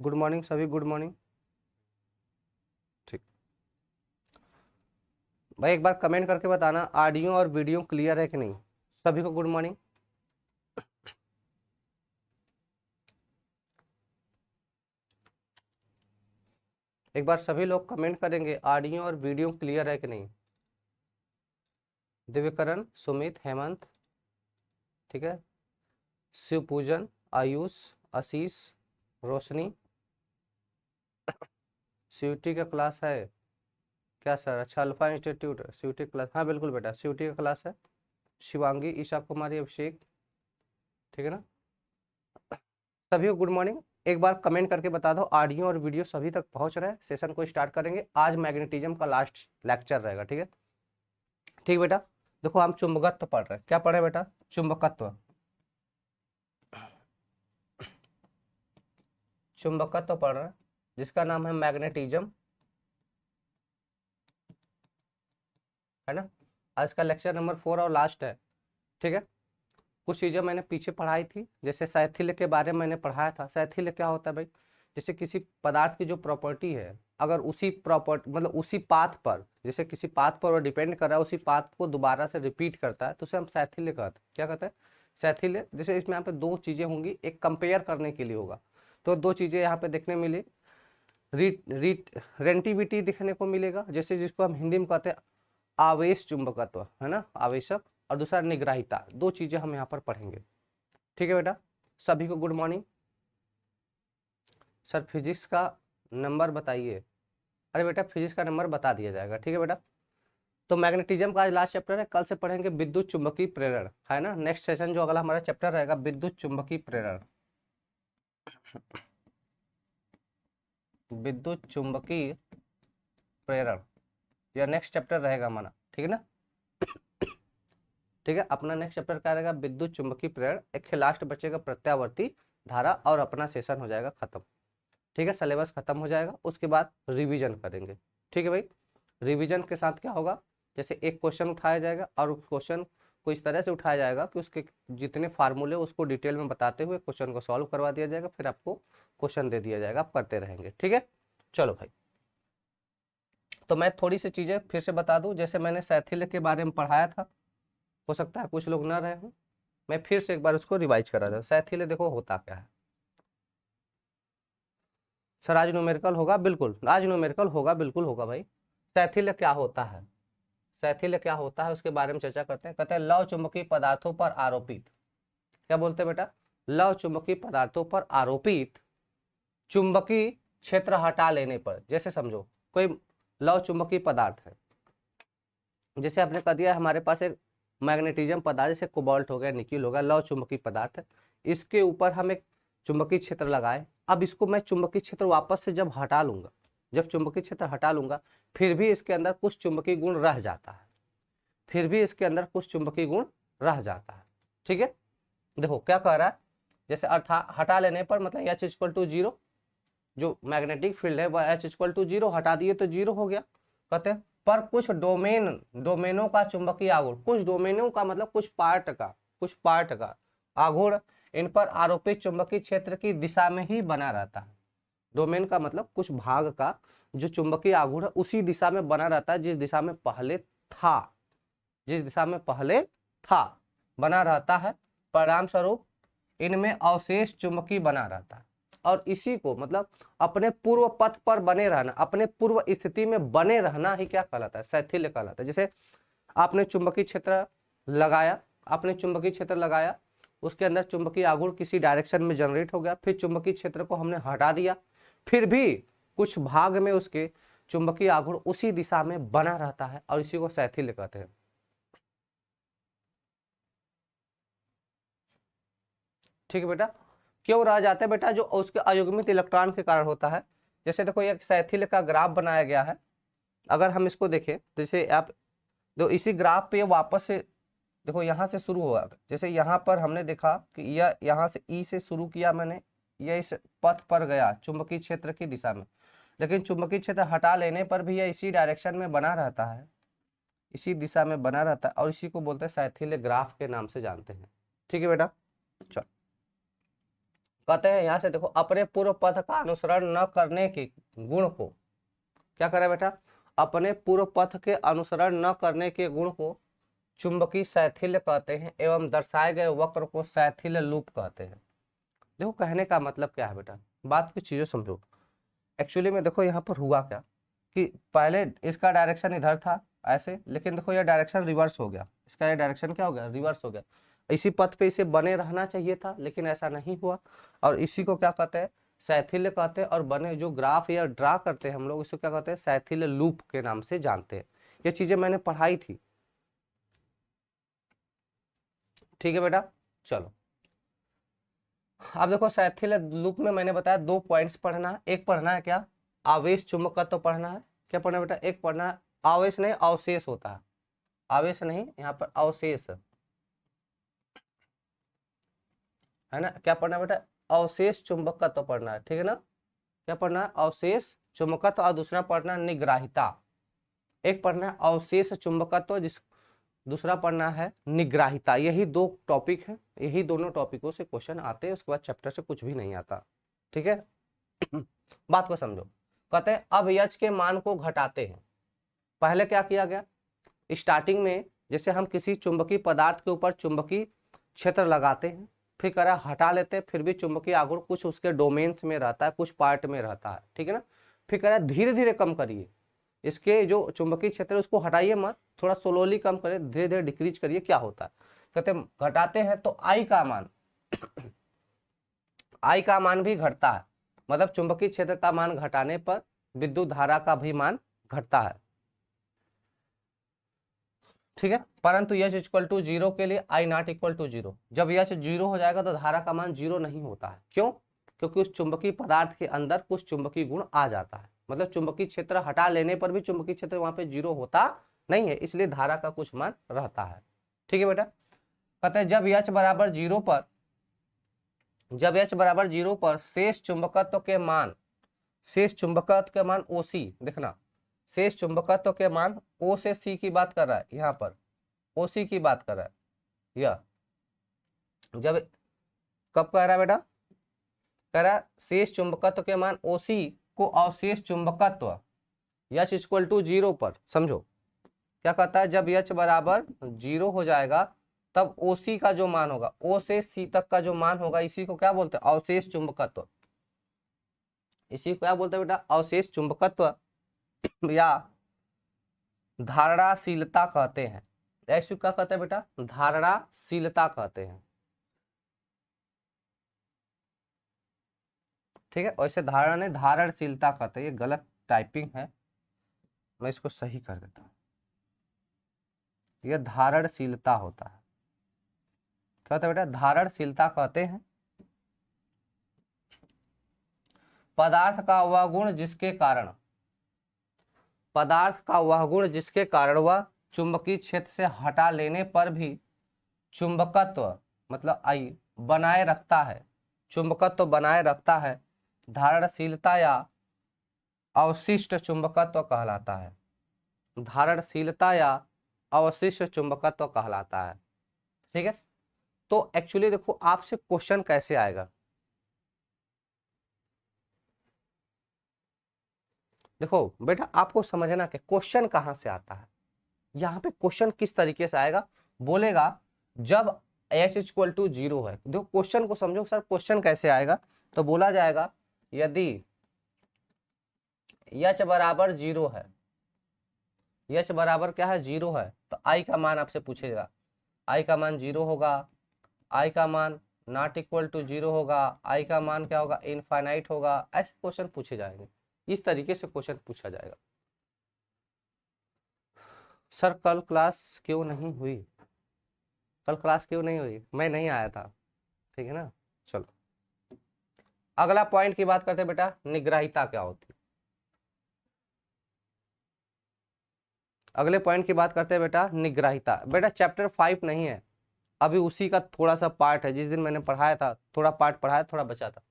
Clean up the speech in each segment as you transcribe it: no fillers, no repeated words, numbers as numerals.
Good morning सभी, good morning. ठीक भाई, एक बार कमेंट करके बताना ऑडियो और वीडियो क्लियर है कि नहीं। सभी को गुड मॉर्निंग। एक बार सभी लोग कमेंट करेंगे ऑडियो और वीडियो क्लियर है कि नहीं। दिव्यकरण, सुमित, हेमंत, ठीक है, शिव पूजन, आयुष, आशीष, रोशनी। सीयूटी का क्लास है क्या सर? अच्छा, अल्फा इंस्टीट्यूट सीयूटी क्लास, हाँ बिल्कुल बेटा, सीयूटी का क्लास है। शिवांगी, ईशा कुमारी, अभिषेक, ठीक है ना। सभी को गुड मॉर्निंग। एक बार कमेंट करके बता दो ऑडियो और वीडियो सभी तक पहुंच रहा है। सेशन को स्टार्ट करेंगे। आज मैग्नेटिज्म का लास्ट लेक्चर रहेगा, ठीक है। ठीक बेटा, देखो हम चुंबकत्व पढ़ रहे हैं। क्या पढ़े बेटा? चुंबकत्व। चुंबकत्व पढ़ रहे हैं जिसका नाम है मैग्नेटिज्म, है ना। आज का लेक्चर नंबर 4 और लास्ट है, ठीक है। कुछ चीज़ें मैंने पीछे पढ़ाई थी, जैसे शैथिल्य के बारे में मैंने पढ़ाया था। शैथिल्य क्या होता है भाई? जैसे किसी पदार्थ की जो प्रॉपर्टी है, अगर उसी प्रॉपर्टी मतलब उसी पाथ पर, जैसे किसी पाथ पर वो डिपेंड कर रहा है, उसी पाथ को दोबारा से रिपीट करता है, तो उसे हम शैथिल्य कहते हैं। क्या कहते हैं? शैथिल्य। जैसे इसमें यहाँ पे दो चीज़ें होंगी, एक कंपेयर करने के लिए होगा, तो दो चीज़ें यहाँ पे देखने मिली। रेंटिविटी दिखने को मिलेगा, जैसे जिसको हम हिंदी में कहते हैं आवेश चुंबकत्व, है ना, आवेशक। और दूसरा निग्राहिता। दो चीजें हम यहाँ पर पढ़ेंगे, ठीक है बेटा। सभी को गुड मॉर्निंग। सर फिजिक्स का नंबर बताइए। अरे बेटा, फिजिक्स का नंबर बता दिया जाएगा, ठीक है बेटा। तो मैग्नेटिज्म का आज लास्ट चैप्टर है। कल से पढ़ेंगे विद्युत चुंबकीय प्रेरण, है ना। नेक्स्ट सेशन जो अगला हमारा चैप्टर रहेगा विद्युत चुंबकीय प्रेरण, विद्युत चुंबकीय प्रेरण, यह नेक्स्ट चैप्टर रहेगा हमारा, ठीक है ना। ठीक है, अपना नेक्स्ट चैप्टर क्या रहेगा? विद्युत चुंबकीय प्रेरण। एक लास्ट बचेगा प्रत्यावर्ती धारा, और अपना सेशन हो जाएगा खत्म, ठीक है। सिलेबस खत्म हो जाएगा, उसके बाद रिवीजन करेंगे, ठीक है भाई। रिवीजन के साथ क्या होगा? जैसे एक क्वेश्चन उठाया जाएगा, और उस क्वेश्चन को इस तरह से उठाया जाएगा कि उसके जितने फार्मूले उसको डिटेल में बताते हुए क्वेश्चन को सॉल्व करवा दिया जाएगा, फिर आपको क्वेश्चन दे दिया जाएगा, आप करते रहेंगे, ठीक है। चलो भाई, तो मैं थोड़ी सी चीजें फिर से बता दूं। जैसे मैंने शैथिल्य के बारे में पढ़ाया था, हो सकता है कुछ लोग ना रहे हों, मैं फिर से एक बार उसको रिवाइज करा दूं। शैथिल्य देखो होता क्या है। सर आज न्यूमेरिकल होगा? बिल्कुल आज न्यूमेरिकल होगा, बिल्कुल होगा भाई। शैथिल्य क्या होता है? शैथिल्य क्या होता है उसके बारे में चर्चा करते हैं। कहते हैं लव चुंबकीय पदार्थों पर आरोपित, क्या बोलते हैं बेटा? लव चुंबकीय पदार्थों पर आरोपित चुंबकीय क्षेत्र हटा लेने पर। जैसे समझो कोई लव चुंबकीय पदार्थ है, जैसे आपने कह दिया हमारे पास एक मैग्नेटिज्म पदार्थ, जैसे कोबाल्ट हो गया, निकिल हो गया, लव चुंबकीय पदार्थ है। इसके ऊपर हम एक चुंबकीय क्षेत्र लगाए। अब इसको मैं चुंबकीय क्षेत्र वापस से जब हटा लूंगा, जब चुंबकीय क्षेत्र हटा लूंगा, फिर भी इसके अंदर कुछ चुंबकीय गुण रह जाता है, फिर भी इसके अंदर कुछ चुंबकीय गुण रह जाता है, ठीक है। देखो क्या कह रहा है, जैसे अर्थात हटा लेने पर मतलब एच इक्वल टू जीरो, जो मैग्नेटिक फील्ड है वह एच इक्वल टू जीरो, हटा दिए तो जीरो हो गया। कहते हैं पर कुछ डोमेनों का चुंबकीय आघूर्ण, कुछ डोमेनों का मतलब कुछ पार्ट का आघूर्ण इन पर आरोपित चुंबकीय क्षेत्र की दिशा में ही बना रहता है। डोमेन का मतलब कुछ भाग का जो चुंबकीय आघूर्ण है उसी दिशा में बना रहता है जिस दिशा में पहले था, जिस दिशा में पहले था बना रहता है। परिणाम स्वरूप इनमें अवशेष चुंबकीय बना रहता है, और इसी को मतलब अपने पूर्व पथ पर बने रहना, अपने पूर्व स्थिति में बने रहना ही क्या कहलाता है? शैथिल्य कहलाता है। जैसे आपने चुंबकीय क्षेत्र लगाया, आपने चुंबकीय क्षेत्र लगाया, उसके अंदर चुंबकीय आघूर्ण किसी डायरेक्शन में जनरेट हो गया, फिर चुंबकीय क्षेत्र को हमने हटा दिया, फिर भी कुछ भाग में उसके चुंबकीय आघूर्ण उसी दिशा में बना रहता है, और इसी को शैथिल्य कहते हैं, ठीक है बेटा। क्यों रह जाते हैं बेटा? जो उसके अयुग्मित इलेक्ट्रॉन के कारण होता है। जैसे देखो एक शैथिल्य का ग्राफ बनाया गया है, अगर हम इसको देखें, जैसे आप जो इसी ग्राफ पे वापस से देखो, यहाँ से शुरू हुआ, जैसे यहाँ पर हमने देखा कि यह यहाँ से ई से शुरू किया मैंने, यह इस पथ पर गया चुंबकीय क्षेत्र की दिशा में, लेकिन चुंबकीय क्षेत्र हटा लेने पर भी यह इसी डायरेक्शन में बना रहता है, इसी दिशा में बना रहता है, और इसी को बोलते हैं शैथिल्य ग्राफ के नाम से जानते हैं, ठीक है बेटा। चलो कहते हैं यहाँ से देखो, अपने पूर्व पथ का अनुसरण न करने के गुण को क्या करे बेटा, अपने पूर्व पथ के अनुसरण न करने के गुण को चुंबकीय शैथिल्य कहते हैं एवं दर्शाए गए वक्र को शैथिल्य लूप कहते हैं। देखो कहने का मतलब क्या है बेटा, बात की चीजों समझो। एक्चुअली में देखो यहाँ पर हुआ क्या कि पहले इसका डायरेक्शन इधर था ऐसे, लेकिन देखो ये डायरेक्शन रिवर्स हो गया, इसका ये डायरेक्शन क्या हो गया, रिवर्स हो गया। इसी पथ पे इसे बने रहना चाहिए था, लेकिन ऐसा नहीं हुआ, और इसी को क्या कहते हैं, शैथिल्य कहते हैं। और बने जो ग्राफ या ड्रा करते हैं हम लोग, इसको क्या कहते हैं, शैथिल्य लूप के नाम से जानते हैं। ये चीजें मैंने पढ़ाई थी, ठीक है बेटा। चलो अब देखो, शैथिल्य लूप में मैंने बताया 2 पॉइंट्स पढ़ना है। एक पढ़ना है क्या, आवेश चुंबकत्व तो पढ़ना है। क्या पढ़ना है बेटा, एक पढ़ना है आवेश नहीं अवशेष होता है, आवेश नहीं यहाँ पर अवशेष है ना। क्या पढ़ना है बेटा, अवशेष चुंबकत्व तो पढ़ना है, ठीक है ना। क्या पढ़ना है, अवशेष चुंबकत्व, और दूसरा पढ़ना है निग्राहिता। एक पढ़ना है अवशेष चुंबकत्व, जिस दूसरा पढ़ना है निग्राहिता। यही 2 टॉपिक है, यही दोनों टॉपिकों से क्वेश्चन आते हैं, उसके बाद चैप्टर से कुछ भी नहीं आता, ठीक है। बात को समझो। कहते हैं अब यच के मान को घटाते हैं। पहले क्या किया गया, स्टार्टिंग में जैसे हम किसी चुंबकीय पदार्थ के ऊपर चुंबकीय क्षेत्र लगाते हैं, फिर करा हटा लेते हैं, फिर भी चुंबकीय आघूर्ण कुछ उसके डोमेन्स में रहता है, कुछ पार्ट में रहता है, ठीक है ना। फिर करा धीरे धीरे कम करिए, इसके जो चुंबकीय क्षेत्र है उसको हटाइए मत, थोड़ा स्लोली कम करिए, धीरे धीरे डिक्रीज करिए। क्या होता है, कहते हैं घटाते हैं तो आई का मान आई का मान भी घटता है, मतलब चुंबकीय क्षेत्र का मान घटाने पर विद्युत धारा का भी मान घटता है, ठीक है। परंतु यच इक्वल टू 0 के लिए आई नॉट इक्वल टू 0, जब यच 0 हो जाएगा तो धारा का मान 0 नहीं होता है। क्यों, क्योंकि उस चुंबकीय पदार्थ के अंदर कुछ चुंबकीय गुण आ जाता है, मतलब चुंबकीय क्षेत्र हटा लेने पर भी चुंबकीय क्षेत्र वहां पे 0 होता नहीं है, इसलिए धारा का कुछ मान रहता है, ठीक है बेटा। कहते हैं जब यच बराबर 0 पर, जब h बराबर 0 पर शेष चुंबकत्व के मान, शेष चुंबकत्व के मान OC, देखना शेष चुंबकत्व के मान O से C की बात कर रहा है, यहाँ पर OC की बात कर रहा है। यह जब कब कह रहा है बेटा, कह रहा है शेष चुंबकत्व के मान OC को अवशेष चुंबकत्व H इक्वल टू 0 पर, समझो क्या कहता है, जब H बराबर 0 हो जाएगा तब OC का जो मान होगा, O से C तक का जो मान होगा, इसी को क्या बोलते हैं, अवशेष चुंबकत्व। इसी को क्या बोलते हैं बेटा, अवशेष चुंबकत्व या धारणाशीलता कहते हैं। ऐसे क्या कहते हैं बेटा, धारणाशीलता कहते हैं, ठीक है। वैसे धारणा नहीं, धारणशीलता कहते हैं, ये गलत टाइपिंग है, मैं इसको सही कर देता हूँ, यह धारणशीलता होता है। क्या होता है बेटा, धारणशीलता कहते हैं पदार्थ का वह गुण जिसके कारण, पदार्थ का वह गुण जिसके कारण वह चुंबकीय क्षेत्र से हटा लेने पर भी चुंबकत्व, मतलब आई बनाए रखता है, चुंबकत्व बनाए रखता है, धारणशीलता या अवशिष्ट चुंबकत्व कहलाता है, धारणशीलता या अवशिष्ट चुंबकत्व कहलाता है, ठीक है। तो एक्चुअली देखो आपसे क्वेश्चन कैसे आएगा, देखो बेटा आपको समझना कि क्वेश्चन कहां से आता है, यहाँ पे क्वेश्चन किस तरीके से आएगा, बोलेगा जब h इक्वल टू 0 है। देखो क्वेश्चन को समझो सर, क्वेश्चन कैसे आएगा, तो बोला जाएगा यदि h बराबर 0 है, h बराबर क्या है 0 है, तो i का मान आपसे पूछेगा, i का मान 0 होगा, i का मान नॉट इक्वल टू 0 होगा, i का मान क्या होगा, इनफाइनाइट होगा। ऐसे क्वेश्चन पूछे जाएंगे, इस तरीके से क्वेश्चन पूछा जाएगा। सर कल क्लास क्यों नहीं हुई, कल क्लास क्यों नहीं हुई, मैं नहीं आया था, ठीक है ना। चलो अगला पॉइंट की बात करते हैं बेटा, निग्राहिता क्या होती है। अगले पॉइंट की बात करते हैं बेटा, निग्राहिता। बेटा चैप्टर 5 नहीं है, अभी उसी का थोड़ा सा पार्ट है, जिस दिन मैंने पढ़ाया था थोड़ा पार्ट पढ़ाया, थोड़ा बचा था।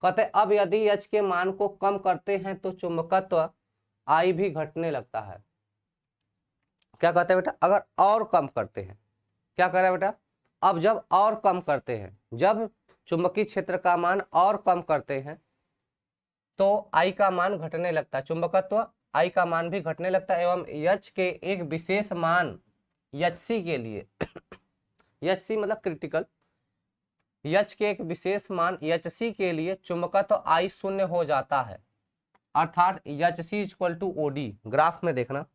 कहते हैं अब यदि h के मान को कम करते हैं तो चुंबकत्व I भी घटने लगता है। क्या कहते हैं बेटा, अगर और कम करते हैं, क्या कर रहा है बेटा, अब जब और कम करते हैं, जब चुंबकीय क्षेत्र का मान और कम करते हैं तो आई का मान घटने लगता है, चुंबकत्व आई का मान भी घटने लगता है एवं एच के एक विशेष मान एचसी के लिए एचसी मतलब क्रिटिकल, एच के एक विशेष मान एचसी के लिए चुंबकत्व आई शून्य हो जाता है, अर्थात H C equal to OD. Graph में देखना,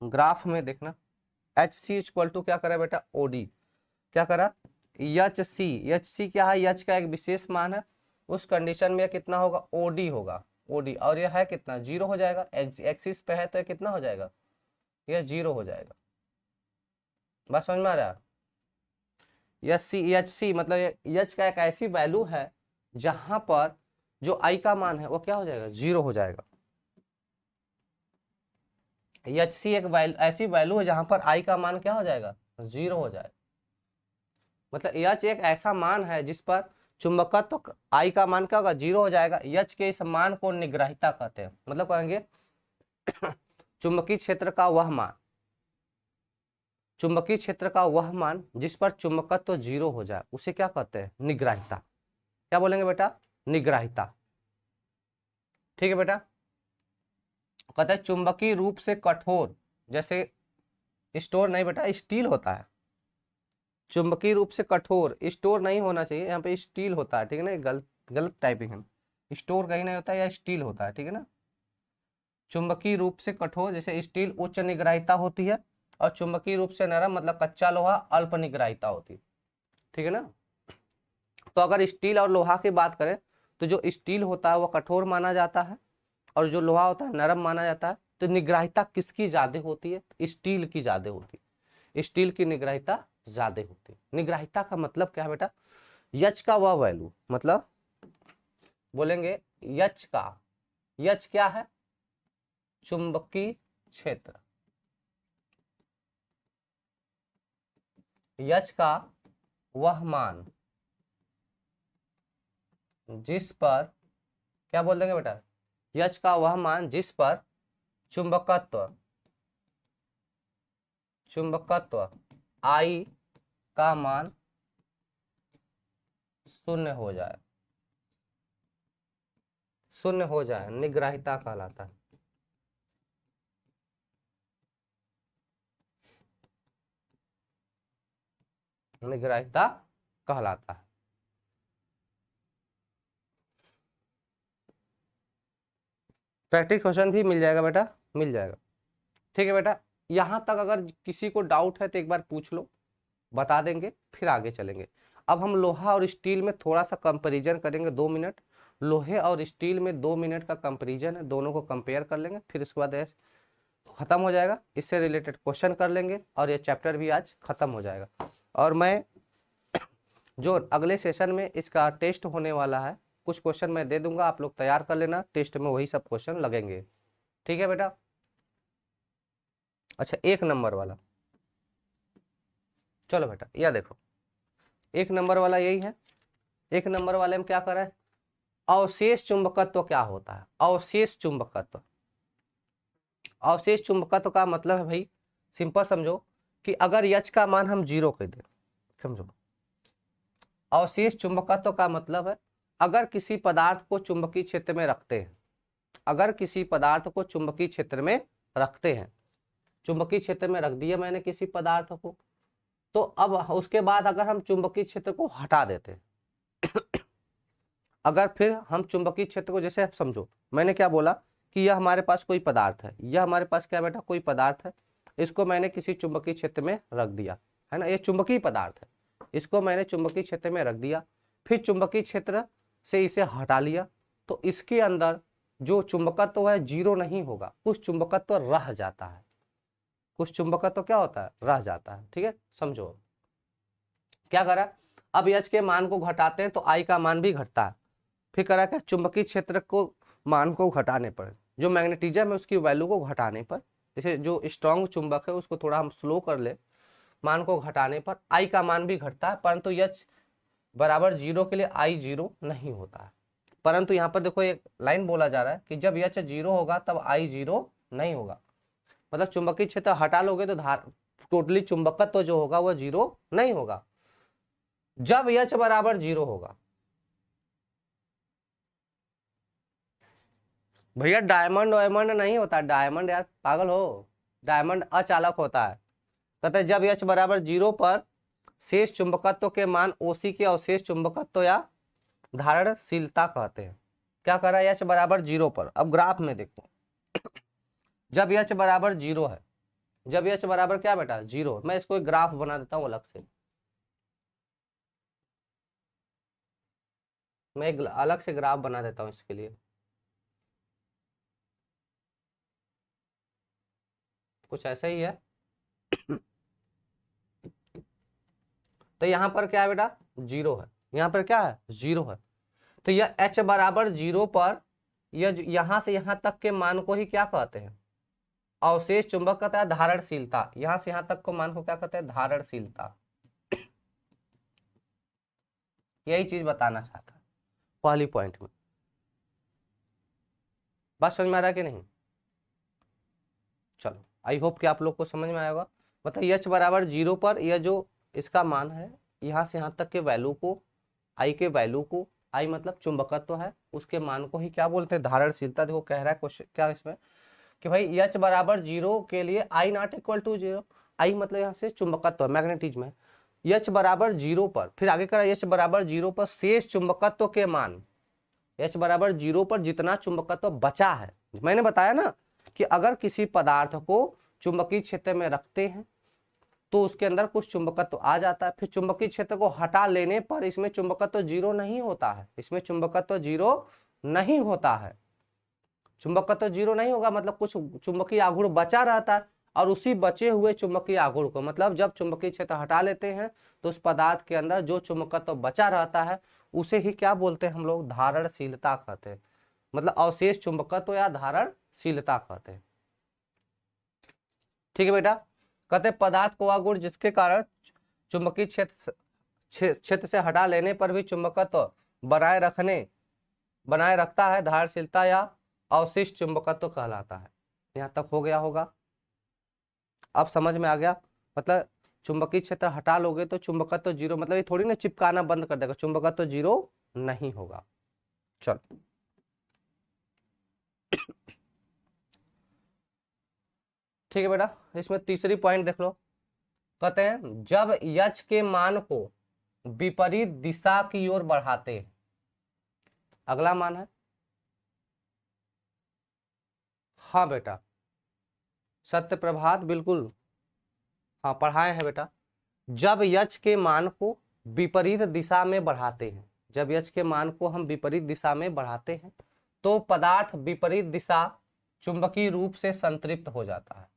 ग्राफ में देखना एच सी इक्वल टू क्या करा बेटा ओडी, क्या करा एच सी क्या है, एच का एक विशेष मान है, उस कंडीशन में कितना होगा ओडी होगा, ओडी, और यह है कितना 0 हो जाएगा, एक्सिस पे है तो ये कितना हो जाएगा, यह 0 हो जाएगा। बात समझ में आ रहा है? एच सी मतलब एच का एक ऐसी वैल्यू है जहां पर जो आई का मान है वो क्या हो जाएगा 0 हो जाएगा। एच सी एक ऐसी वैल्यू है जहां पर आई का मान क्या हो जाएगा 0 हो जाएगा, मतलब एच एक ऐसा मान है जिस पर चुंबकत्व तो आई का मान क्या होगा 0 हो जाएगा। एच के इस मान को निग्रहिता कहते हैं, मतलब कहेंगे चुंबकीय क्षेत्र का वह मान, चुंबकीय क्षेत्र का वह मान जिस पर चुंबकत्व तो 0 हो जाए उसे क्या कहते हैं निग्रहिता। क्या बोलेंगे बेटा निग्रहिता, ठीक है बेटा। कहते हैं चुंबकीय रूप से कठोर, जैसे स्टोर नहीं बेटा स्टील होता है, चुंबकीय रूप से कठोर, स्टोर नहीं होना चाहिए, यहाँ पे स्टील होता है, ठीक है ना, गलत गलत टाइपिंग है, स्टोर कहीं नहीं होता है या स्टील होता है, ठीक है ना। चुंबकीय रूप से कठोर जैसे स्टील उच्च निग्रहिता होती है और चुंबकीय रूप से नरम मतलब कच्चा लोहा अल्प निग्रहिता होती है, ठीक है ना। तो अगर स्टील और लोहा की बात करें तो जो स्टील होता है वो कठोर माना जाता है और जो लोहा होता है नरम माना जाता है। तो निग्रहिता किसकी ज्यादा होती है, स्टील की ज्यादा होती है, स्टील की निग्रहिता ज्यादा होती है। निग्रहिता का मतलब क्या है बेटा, यच का वह वैल्यू, मतलब बोलेंगे यच का, यच क्या है चुंबकीय क्षेत्र, यच का वह मान जिस पर क्या बोल देंगे बेटा, यच का वह मान जिस पर चुंबकत्व, चुंबकत्व आई का मान शून्य हो जाए, शून्य हो जाए निग्रहिता कहलाता है। निग्रहिता कहलाता है। प्रैक्टिस क्वेश्चन भी मिल जाएगा बेटा, मिल जाएगा, ठीक है बेटा। यहां तक अगर किसी को डाउट है तो एक बार पूछ लो, बता देंगे, फिर आगे चलेंगे। अब हम लोहा और स्टील में थोड़ा सा कंपैरिजन करेंगे 2 मिनट, लोहे और स्टील में 2 मिनट का कंपैरिजन है, दोनों को कंपेयर कर लेंगे, फिर उसके बाद खत्म हो जाएगा, इससे रिलेटेड क्वेश्चन कर लेंगे और ये चैप्टर भी आज खत्म हो जाएगा। और मैं जो अगले सेशन में इसका टेस्ट होने वाला है कुछ क्वेश्चन मैं दे दूंगा, आप लोग तैयार कर लेना, टेस्ट में वही सब क्वेश्चन लगेंगे, ठीक है बेटा। अच्छा 1 नंबर वाला, चलो बेटा यह देखो 1 नंबर वाला यही है। 1 नंबर वाले में क्या कर रहा है, अवशेष चुंबकत्व क्या होता है, अवशेष चुंबकत्व। अवशेष चुंबकत्व का मतलब है भाई सिंपल समझो कि अगर यच का मान हम 0 कर दें, समझो अवशेष चुंबकत्व का मतलब है अगर किसी पदार्थ को चुंबकीय क्षेत्र में रखते हैं, अगर किसी पदार्थ को चुंबकीय क्षेत्र में रखते हैं, चुंबकीय क्षेत्र में रख दिया मैंने किसी पदार्थ को, तो अब उसके बाद अगर हम चुंबकीय क्षेत्र को हटा देते हैं अगर फिर हम चुंबकीय क्षेत्र को, जैसे समझो मैंने क्या बोला कि यह हमारे पास कोई पदार्थ है, यह हमारे पास क्या बेटा कोई पदार्थ है, इसको मैंने किसी चुंबकीय क्षेत्र में रख दिया है ना, ये चुंबकीय पदार्थ है, इसको मैंने चुंबकीय क्षेत्र में रख दिया, फिर चुंबकीय क्षेत्र से इसे हटा लिया, तो इसके अंदर जो चुंबकत्व है 0 नहीं होगा, कुछ चुंबकत्व रह जाता है, कुछ चुंबकत्व क्या होता है रह जाता है, ठीक है। समझो क्या करा, अब एच के मान को घटाते हैं तो आई का मान भी घटता है, फिर करा क्या चुंबकीय क्षेत्र को मान को घटाने पर, जो मैग्नेटिज्म है उसकी वैल्यू को घटाने पर, जैसे जो स्ट्रॉन्ग चुंबक है उसको थोड़ा हम स्लो कर ले, मान को घटाने पर आई का मान भी घटता है, परंतु एच बराबर 0 के लिए आई 0 नहीं होता है। परंतु यहाँ पर देखो एक लाइन बोला जा रहा है कि जब एच 0 होगा तब आई 0 नहीं होगा, मतलब चुंबकीय क्षेत्र हटा लोगे तो टोटली चुंबकत्व जो होगा वह 0 नहीं होगा। जब H बराबर 0 होगा। भैया डायमंड वायमंड नहीं होता, डायमंड यार पागल हो, डायमंड अचालक होता है। कहते हैं जब H बराबर 0 पर शेष चुंबकत्व के मान OC के अवशेष चुंबकत्व या धारणशीलता कहते हैं। क्या कर रहा है H बराबर 0 पर, अब ग्राफ में देखो, जब H बराबर 0 है, जब H बराबर क्या बेटा 0, मैं इसको एक ग्राफ बना देता हूँ अलग से, मैं एक अलग से ग्राफ बना देता हूँ इसके लिए, कुछ ऐसा ही है। तो यहाँ पर क्या है बेटा 0 है, यहाँ पर क्या है 0 है। तो यह H बराबर 0 पर यह यहाँ से यहाँ तक के मान को ही क्या कहते हैं, अवशेष चुंबक कहता है धारणशीलता। यहाँ से यहाँ तक को मान को क्या कहते हैं, धारणशीलता। यही चीज बताना चाहता है पहली पॉइंट में। बात समझ में आ रहा है कि नहीं? चलो आई होप कि आप लोग को समझ में आएगा। मतलब H बराबर 0 पर यह जो इसका मान है, यहाँ से यहाँ तक के वैल्यू को, आई के वैल्यू को, आई मतलब चुंबकत्व है, उसके मान को ही क्या बोलते हैं, धारणशीलता। देखो कह रहा है क्वेश्चन क्या इसमें कि भाई H बराबर 0 के लिए आई नॉट इक्वल टू 0, आई मतलब यहाँ से चुंबकत्व मैग्नेटिज्म है। H बराबर 0 पर फिर आगे कह रहा है H बराबर 0 पर शेष चुंबकत्व के मान, H बराबर 0 पर जितना चुंबकत्व बचा है। मैंने बताया ना कि अगर किसी पदार्थ को चुंबकीय क्षेत्र में रखते हैं तो उसके अंदर कुछ चुंबकत्व आ जाता है, फिर चुंबकीय क्षेत्र को हटा लेने पर इसमें चुंबकत्व 0 नहीं होता है, इसमें चुंबकत्व 0 नहीं होता है। चुंबकत्व 0 नहीं होगा मतलब कुछ चुंबकीय आघूर्ण बचा रहता है, और उसी बचे हुए चुंबकीय आघूर्ण को, मतलब जब चुंबकीय क्षेत्र हटा लेते हैं तो उस पदार्थ के अंदर जो चुंबकत्व बचा रहता है उसे ही क्या बोलते हैं हम लोग, धारणशीलता कहते हैं। मतलब अवशेष चुंबकत्व या धारणशीलता कहते हैं। ठीक है बेटा। कहते हैं पदार्थ को वह गुण जिसके कारण चुंबकीय क्षेत्र से हटा लेने पर भी चुंबकत्व बनाए रखता है, धारणशीलता या अवशिष्ट चुंबकत्व कहलाता है। यहाँ तक हो गया होगा, अब समझ में आ गया। मतलब चुंबकीय क्षेत्र हटा लोगे तो चुंबकत्व 0, मतलब ये थोड़ी ना चिपकाना बंद कर देगा, चुंबकत्व 0 नहीं होगा। चल ठीक है बेटा, इसमें तीसरी पॉइंट देख लो। कहते हैं जब H के मान को विपरीत दिशा की ओर बढ़ाते हैं, अगला मान है, हाँ बेटा सत्य प्रभात बिल्कुल, हाँ पढ़ाए हैं बेटा। जब H के मान को विपरीत दिशा में बढ़ाते हैं, जब H के मान को हम विपरीत दिशा में बढ़ाते हैं तो पदार्थ विपरीत दिशा चुंबकीय रूप से संतृप्त हो जाता है।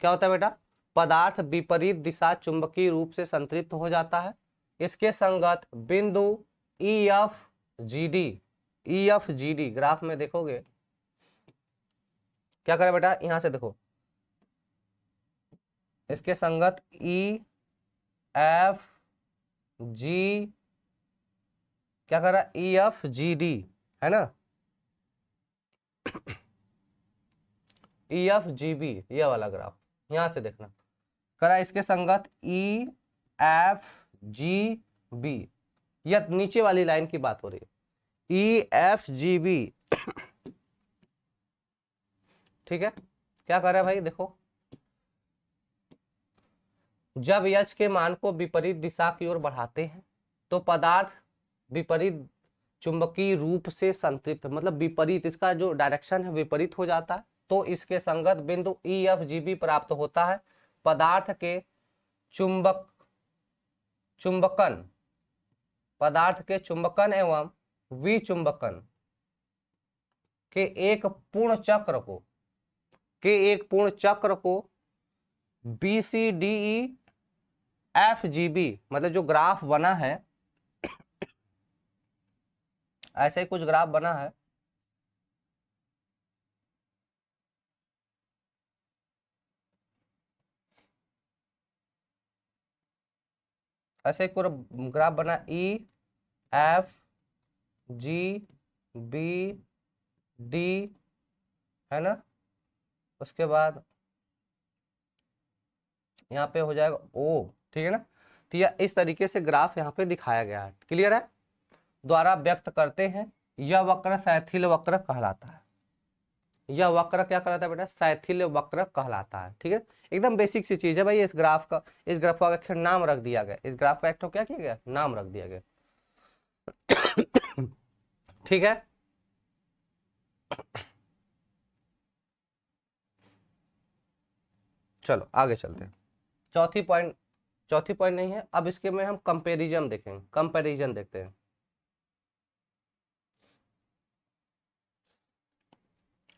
क्या होता है बेटा, पदार्थ विपरीत दिशा चुंबकीय रूप से संतृप्त हो जाता है। इसके संगत बिंदु EFGD ग्राफ में देखोगे क्या करे बेटा, यहां से देखो, इसके संगत EFG क्या कर रहा है, EFGD है ना, EFGB ये वाला ग्राफ यहां से देखना, करा इसके संगत EFGB, यह नीचे वाली लाइन की बात हो रही है, EFGB। ठीक है, क्या कर रहा है भाई देखो, जब H के मान को विपरीत दिशा की ओर बढ़ाते हैं तो पदार्थ विपरीत चुंबकीय रूप से संतृप्त, मतलब विपरीत, इसका जो डायरेक्शन है विपरीत हो जाता है, तो इसके संगत बिंदु EFGB प्राप्त होता है। पदार्थ के चुंबकन एवं विचुंबकन के एक पूर्ण चक्र को BCDEFGB, मतलब जो ग्राफ बना है, ऐसे ही कुछ ग्राफ बना है, ऐसे ही पूरा ग्राफ बना EFGBD है ना, उसके बाद यहाँ पे हो जाएगा O, ठीक है ना। तो यह इस तरीके से ग्राफ यहाँ पे दिखाया गया है, क्लियर है, द्वारा व्यक्त करते हैं। यह वक्र शैथिल वक्र कहलाता है। यह वक्र क्या कहलाता है बेटा, शैथिल वक्र कहलाता है। ठीक है, एकदम बेसिक सी चीज है भाई। इस ग्राफ का आखिर नाम रख दिया गया, इस ग्राफ का एक तो क्या किया गया, नाम रख दिया गया। ठीक है, चलो आगे चलते हैं। चौथी पॉइंट नहीं है, अब इसके में हम कंपैरिजन देखेंगे, कंपैरिजन देखते हैं।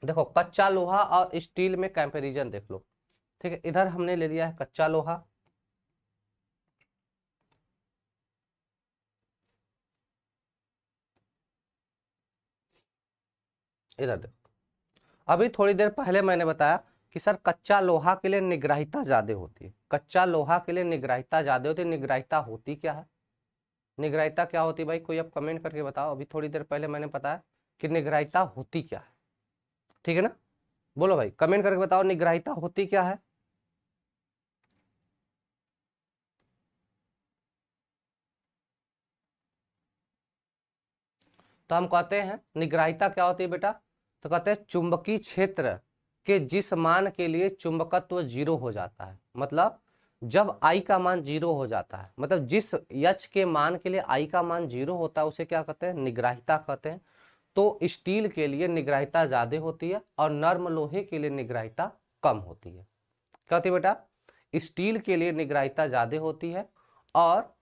देखो कच्चा लोहा और स्टील में कंपैरिजन देख लो। ठीक है, इधर हमने ले लिया है कच्चा लोहा, इधर देखो। अभी थोड़ी देर पहले मैंने बताया कि सर कच्चा लोहा के लिए निग्रहिता ज्यादा होती है, कच्चा लोहा के लिए निग्रहिता ज्यादा होती है। निग्रहिता होती क्या है, निग्रहिता क्या होती है भाई, कोई अब कमेंट करके बताओ। अभी थोड़ी देर पहले मैंने बताया कि निग्रहिता होती क्या है। ठीक है ना, बोलो भाई, कमेंट करके बताओ निग्रहिता होती क्या है। तो हम कहते हैं निग्रहिता क्या होती है बेटा, तो कहते हैं चुंबकीय क्षेत्र के जिस मान के लिए चुंबकत्व 0 हो जाता है, मतलब जब आई का मान 0 हो जाता है, मतलब जिस यच के मान के लिए आई का मान 0 होता है उसे क्या कहते हैं, निग्रहिता कहते हैं। तो स्टील के लिए निग्रहिता ज्यादा होती है और नर्म लोहे के लिए निग्रहिता कम होती है। क्या होती है बेटा, स्टील के लिए निग्रहिता ज्यादा होती है और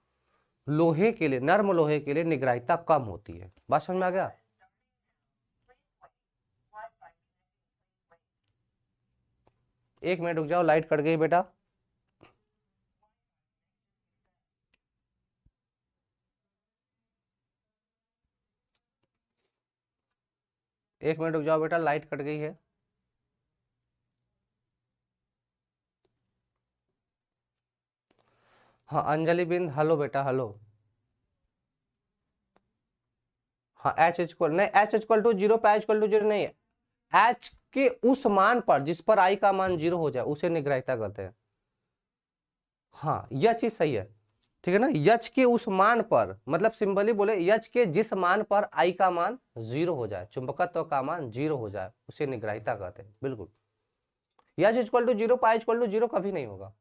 लोहे के लिए, नर्म लोहे के लिए निग्रहिता कम होती है। बात समझ में आ गया। एक मिनट रुक जाओ, लाइट कट गई बेटा। एक मिनट रुक जाओ बेटा, लाइट कट गई है। हाँ अंजलि बिंद, हेलो बेटा, हेलो। हाँ एच इक्वल नहीं, एच इक्वल टू जीरो पे, एच इक्वल टू जीरो नहीं है। एच के उस मान पर जिस पर आई का मान 0 हो जाए उसे निग्रहिता कहते हैं। हाँ यह चीज सही है, ठीक है ना। यच के उस मान पर, मतलब सिंबली बोले, यच के जिस मान पर आई का मान 0 हो जाए, चुंबकत्व का मान 0 हो जाए, उसे निग्रहिता कहते हैं। बिल्कुल, H equal to zero, pi equal to zero कभी नहीं होगा।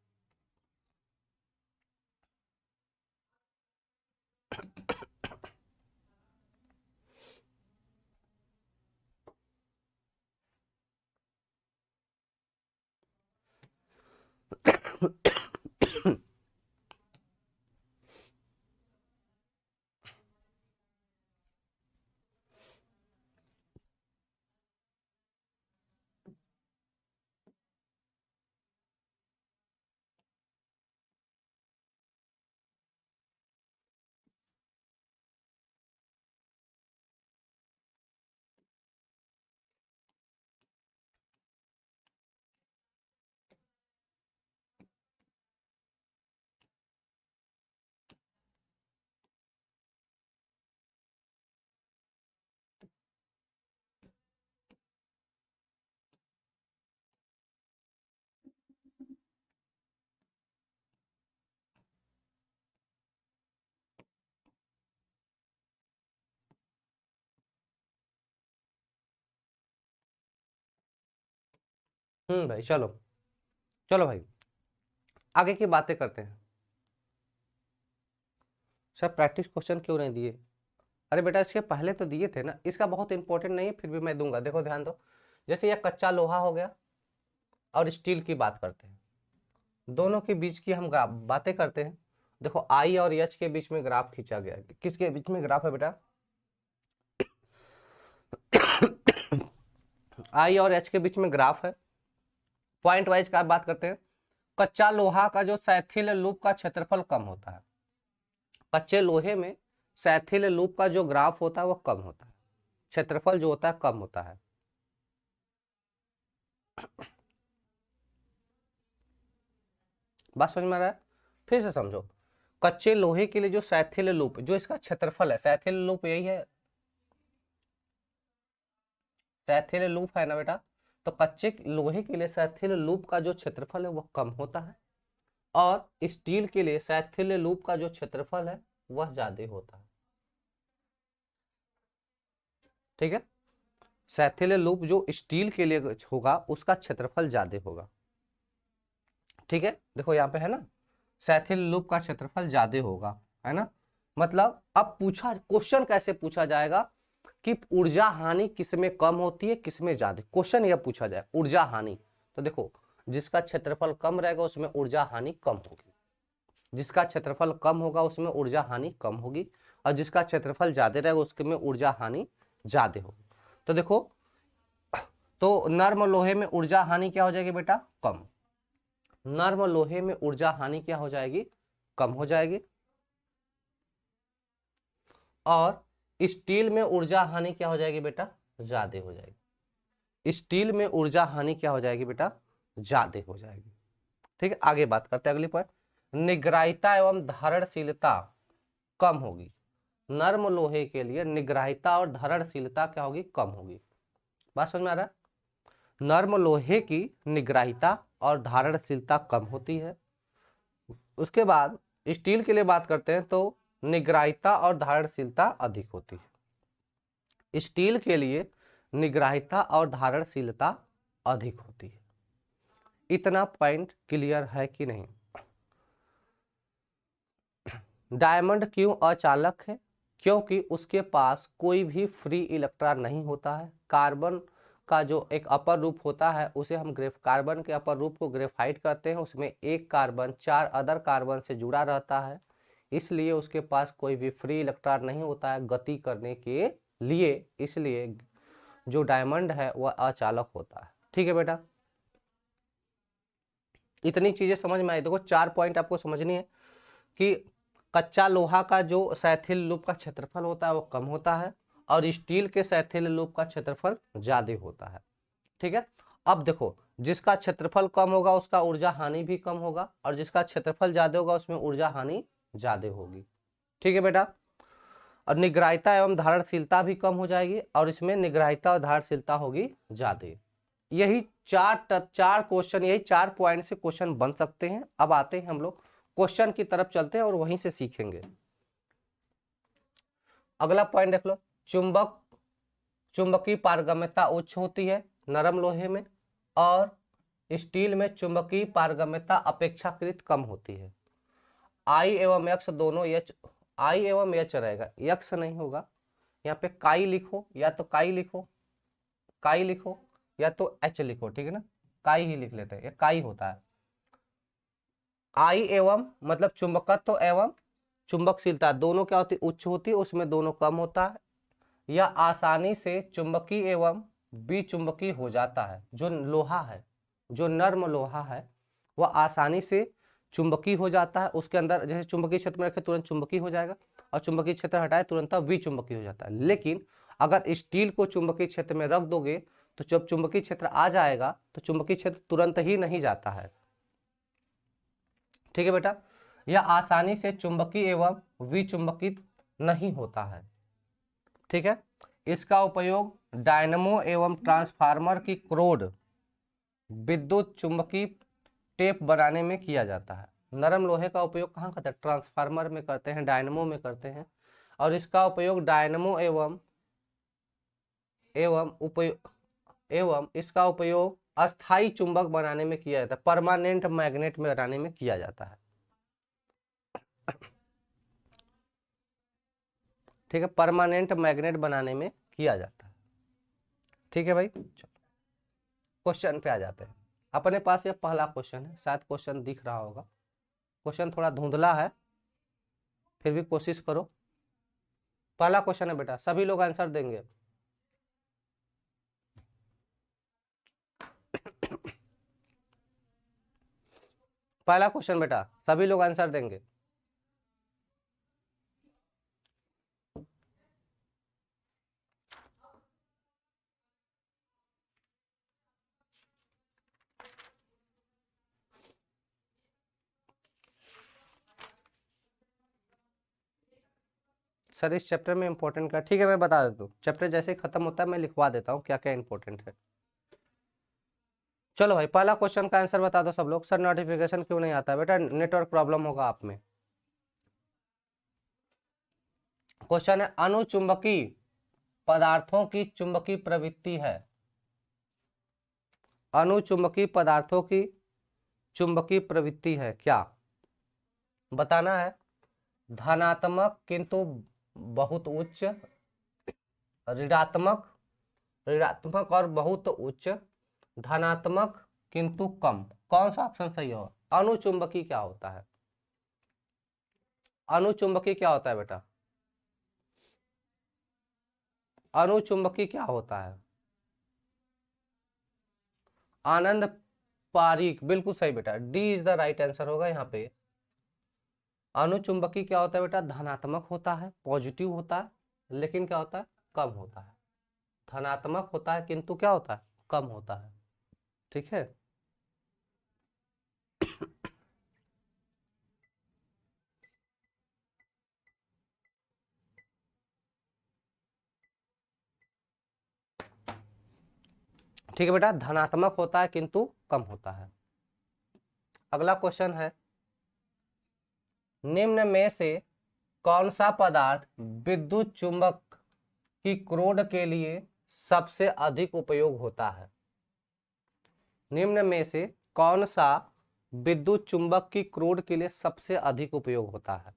भाई चलो, चलो भाई आगे की बातें करते हैं। सर प्रैक्टिस क्वेश्चन क्यों नहीं दिए, अरे बेटा इसके पहले तो दिए थे ना, इसका बहुत इंपॉर्टेंट नहीं है, फिर भी मैं दूंगा। देखो ध्यान दो, जैसे यह कच्चा लोहा हो गया और स्टील की बात करते हैं, दोनों के बीच की हम बातें करते हैं। देखो आई और एच के बीच में ग्राफ खींचा गया है, किसके बीच में ग्राफ है बेटा, आई और एच के बीच में ग्राफ है। पॉइंट वाइज का बात करते हैं। कच्चा लोहा का जो सैथिल लूप का क्षेत्रफल कम होता है, कच्चे लोहे में सैथिल लूप का जो ग्राफ होता है वो कम होता है, क्षेत्रफल जो होता है कम होता है। बात समझ में आ रहा है, फिर से समझो। कच्चे लोहे के लिए जो सैथिल लूप, जो इसका क्षेत्रफल है, सैथिल लूप यही है, सैथिल लूप है ना बेटा। तो कच्चे लोहे के लिए सैथिल लूप का जो क्षेत्रफल है वो कम होता है और स्टील के लिए शैथिल्य लूप का जो क्षेत्रफल है वह ज्यादा होता है। ठीक है, शैथिल्य लूप जो स्टील के लिए होगा उसका क्षेत्रफल ज्यादा होगा। ठीक है, देखो यहाँ पे है ना, शैथिल्य लूप का क्षेत्रफल ज्यादा होगा, है ना। मतलब अब पूछा क्वेश्चन कैसे पूछा जाएगा कि ऊर्जा हानि किसमें कम होती है किसमें ज्यादा, क्वेश्चन यह पूछा जाए ऊर्जा हानि। तो देखो जिसका क्षेत्रफल कम रहेगा उसमें ऊर्जा हानि कम होगी, जिसका क्षेत्रफल कम होगा उसमें ऊर्जा हानि कम होगी, और जिसका क्षेत्रफल ज्यादा रहेगा उसमें ऊर्जा हानि ज्यादा होगी। तो देखो, तो नर्म लोहे में ऊर्जा हानि क्या हो जाएगी बेटा, कम। नर्म लोहे में ऊर्जा हानि क्या हो जाएगी, कम हो जाएगी। और स्टील में ऊर्जा हानि क्या हो जाएगी बेटा, ज्यादा हो जाएगी। स्टील में ऊर्जा हानि क्या हो जाएगी बेटा, ज्यादा हो जाएगी। ठीक है, आगे बात करते हैं अगली पॉइंट। निग्राहिता एवं धारणशीलता कम होगी। नर्म लोहे के लिए निग्राहिता और धारणशीलता क्या होगी, कम होगी। बात समझ में आ रहा है, नर्म लोहे की निग्राहिता और धारणशीलता कम होती है। उसके बाद स्टील के लिए बात करते हैं तो निग्राहिता और धारणशीलता अधिक होती है। स्टील के लिए निग्राहिता और धारणशीलता अधिक होती है। इतना पॉइंट क्लियर है कि नहीं। डायमंड क्यों अचालक है, क्योंकि उसके पास कोई भी फ्री इलेक्ट्रॉन नहीं होता है। कार्बन का जो एक अपर रूप होता है उसे हम कार्बन के अपर रूप को ग्रेफाइट करते हैं, उसमें एक कार्बन 4 अदर कार्बन से जुड़ा रहता है, इसलिए उसके पास कोई भी फ्री इलेक्ट्रॉन नहीं होता है गति करने के लिए, इसलिए जो डायमंड है वह अचालक होता है। ठीक है बेटा, इतनी चीजें समझ में आई। देखो 4 पॉइंट आपको समझनी है कि कच्चा लोहा का जो शैथिल्य लूप का क्षेत्रफल होता है वो कम होता है, और स्टील के शैथिल्य लूप का क्षेत्रफल ज्यादा होता है। ठीक है, अब देखो जिसका क्षेत्रफल कम होगा उसका ऊर्जा हानि भी कम होगा, और जिसका क्षेत्रफल ज्यादा होगा उसमें ऊर्जा हानि ज्यादा होगी। ठीक है बेटा, और निग्राहिता एवं धारणशीलता भी कम हो जाएगी, और इसमें निग्राहिता और धारणशीलता होगी ज्यादा। यही चार क्वेश्चन, यही 4 पॉइंट से क्वेश्चन बन सकते हैं। अब आते हैं हम लोग क्वेश्चन की तरफ चलते हैं और वहीं से सीखेंगे। अगला पॉइंट देख लो, चुंबकीय पारगम्यता उच्च होती है नरम लोहे में, और स्टील में चुंबकीय पारगम्यता अपेक्षाकृत कम होती है। आई एवं एक्स दोनों एच, आई एवं एच रहेगा, एक्स नहीं होगा। यहाँ पे काई लिखो, या तो काई लिखो, काई लिखो, या तो एच लिखो। ठीक है ना, काई ही लिख लेते हैं, ये काई होता है। आई एवं मतलब चुंबकत्व एवं चुंबकशीलता दोनों क्या होती है, उच्च होती है, उसमें दोनों कम होता है। यह आसानी से चुंबकीय एवं विचुंबकीय हो जाता है। जो लोहा है, जो नर्म लोहा है वह आसानी से चुंबकीय हो जाता है। उसके अंदर जैसे चुंबकीय क्षेत्र में रखे तुरंत चुंबकीय हो जाएगा, और चुंबकीय क्षेत्र हटाए तुरंत विचुंबकीय हो जाता है। लेकिन अगर स्टील को चुंबकीय क्षेत्र में रख दोगे तो जब चुंबकीय क्षेत्र आ जाएगा तो चुंबकीय क्षेत्र तुरंत ही नहीं जाता है। ठीक है बेटा, यह आसानी से चुंबकीय एवं विचुंबकित नहीं होता है। ठीक है, इसका उपयोग डायनमो एवं ट्रांसफार्मर की क्रोड विद्युत चुंबकीय टेप बनाने में किया जाता है। नरम लोहे का उपयोग कहाँ करते हैं, ट्रांसफार्मर में करते हैं, डायनमो में करते हैं, और इसका उपयोग डायनमो एवं एवं उपयोग एवं इसका उपयोग अस्थाई चुंबक बनाने में किया जाता है, परमानेंट मैग्नेट में बनाने में किया जाता है। ठीक है, परमानेंट मैग्नेट बनाने में किया जाता है। ठीक है भाई, क्वेश्चन पे आ जाते हैं। अपने पास ये पहला क्वेश्चन है, शायद क्वेश्चन दिख रहा होगा, क्वेश्चन थोड़ा धुंधला है फिर भी कोशिश करो। पहला क्वेश्चन है बेटा, सभी लोग आंसर देंगे। पहला क्वेश्चन बेटा सभी लोग आंसर देंगे। सर इस चैप्टर में इंपॉर्टेंट क्या, ठीक है मैं बता देता हूँ, चैप्टर जैसे ही खत्म होता है मैं लिखवा देता हूँ क्या क्या इंपॉर्टेंट है। चलो भाई पहला क्वेश्चन का आंसर बता दो सब लोग। सर नोटिफिकेशन क्यों नहीं आता है? बेटा नेटवर्क प्रॉब्लम होगा आप में। क्वेश्चन है अनुचुंबकीय पदार्थों की चुंबकीय प्रवृत्ति है। अनुचुंबकीय पदार्थों की चुंबकीय प्रवृत्ति है क्या? बताना है। धनात्मक किंतु बहुत उच्च, ऋणात्मक, ऋणात्मक और बहुत उच्च, धनात्मक किंतु कम। कौन सा ऑप्शन सही होगा? अनुचुंबकीय क्या होता है? अनुचुंबकीय क्या होता है बेटा? अनुचुंबकीय क्या होता है? आनंद पारीक, बिल्कुल सही बेटा, D is the right answer होगा यहाँ पे। अनुचुंबकीय क्या होता है बेटा? धनात्मक होता है, पॉजिटिव होता है, लेकिन क्या होता है? कम होता है। धनात्मक होता है किंतु क्या होता है? कम होता है। ठीक है। ठीक है बेटा, धनात्मक होता है किंतु कम होता है। अगला क्वेश्चन है, निम्न में से कौन सा पदार्थ विद्युत चुंबक की क्रोड के लिए सबसे अधिक उपयोग होता है? निम्न में से कौन सा विद्युत चुंबक की क्रोड के लिए सबसे अधिक उपयोग होता है?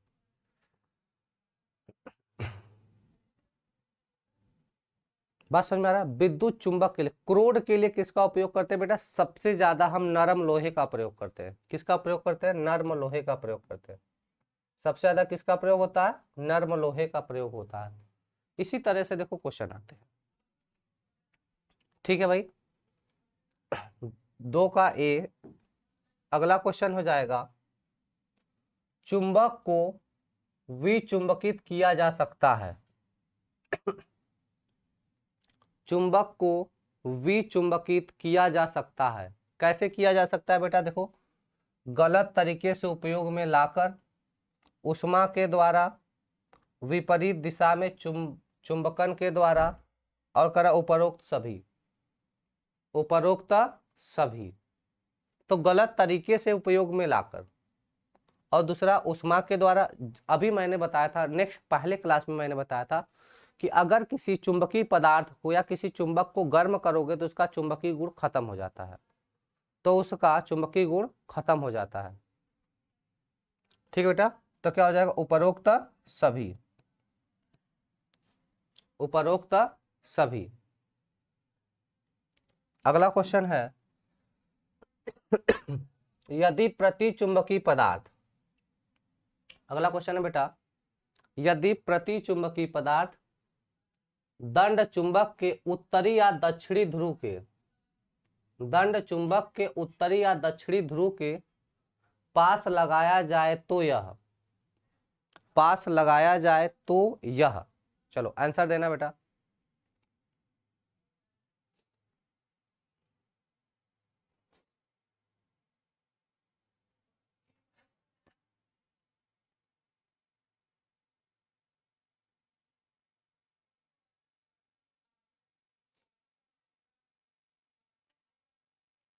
बात समझ में आ रहा है? विद्युत चुंबक के लिए, क्रोड के लिए किसका उपयोग करते हैं बेटा? सबसे ज्यादा हम नरम लोहे का प्रयोग करते हैं। किसका प्रयोग करते हैं? नर्म लोहे का प्रयोग करते हैं। सबसे ज्यादा किसका प्रयोग होता है? नर्म लोहे का प्रयोग होता है। इसी तरह से देखो क्वेश्चन आते हैं। ठीक है भाई, 2 का ए। अगला क्वेश्चन हो जाएगा, चुंबक को विचुंबकित किया जा सकता है। चुंबक को विचुंबकित किया जा सकता है। कैसे किया जा सकता है बेटा? देखो, गलत तरीके से उपयोग में लाकर, उष्मा के द्वारा, विपरीत दिशा में चुंबकन के द्वारा, और करा उपरोक्त सभी। उपरोक्त सभी तो गलत तरीके से उपयोग में लाकर, और दूसरा उष्मा के द्वारा। अभी मैंने बताया था, नेक्स्ट पहले क्लास में मैंने बताया था कि अगर किसी चुंबकीय पदार्थ को या किसी चुंबक को गर्म करोगे तो उसका चुंबकीय गुण खत्म हो जाता है। तो उसका चुंबकीय गुण खत्म हो जाता है। ठीक है बेटा, तो क्या हो जाएगा? उपरोक्त सभी। उपरोक्त सभी। अगला क्वेश्चन है, यदि प्रति चुंबकीय पदार्थ, अगला क्वेश्चन है बेटा, यदि प्रति चुंबकीय पदार्थ दंड चुंबक के उत्तरी या दक्षिणी ध्रुव के, दंड चुंबक के उत्तरी या दक्षिणी ध्रुव के पास लगाया जाए तो यह, पास लगाया जाए तो यह, चलो आंसर देना बेटा।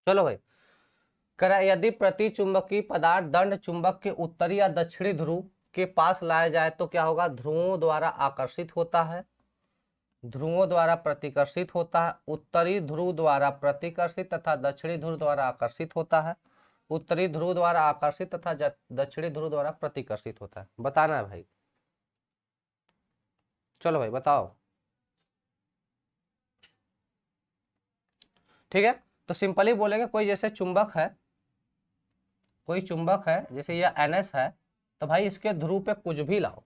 चलो भाई, करा यदि प्रति चुंबकीय पदार्थ दंड चुंबक के उत्तरी या दक्षिणी ध्रुव के पास लाया जाए तो क्या होगा? ध्रुवों द्वारा आकर्षित होता है, ध्रुवों द्वारा प्रतिकर्षित होता है। उत्तरी ध्रुव द्वारा प्रतिकर्षित तथा दक्षिणी ध्रुव द्वारा आकर्षित होता है। उत्तरी ध्रुव द्वारा आकर्षित तथा दक्षिणी ध्रुव द्वारा प्रतिकर्षित होता है। बताना है भाई। चलो भाई बताओ। ठीक है, तो सिंपली बोलेंगे, कोई जैसे चुंबक है, कोई चुंबक है, जैसे ये NS है, तो भाई इसके ध्रुव पे कुछ भी लाओ,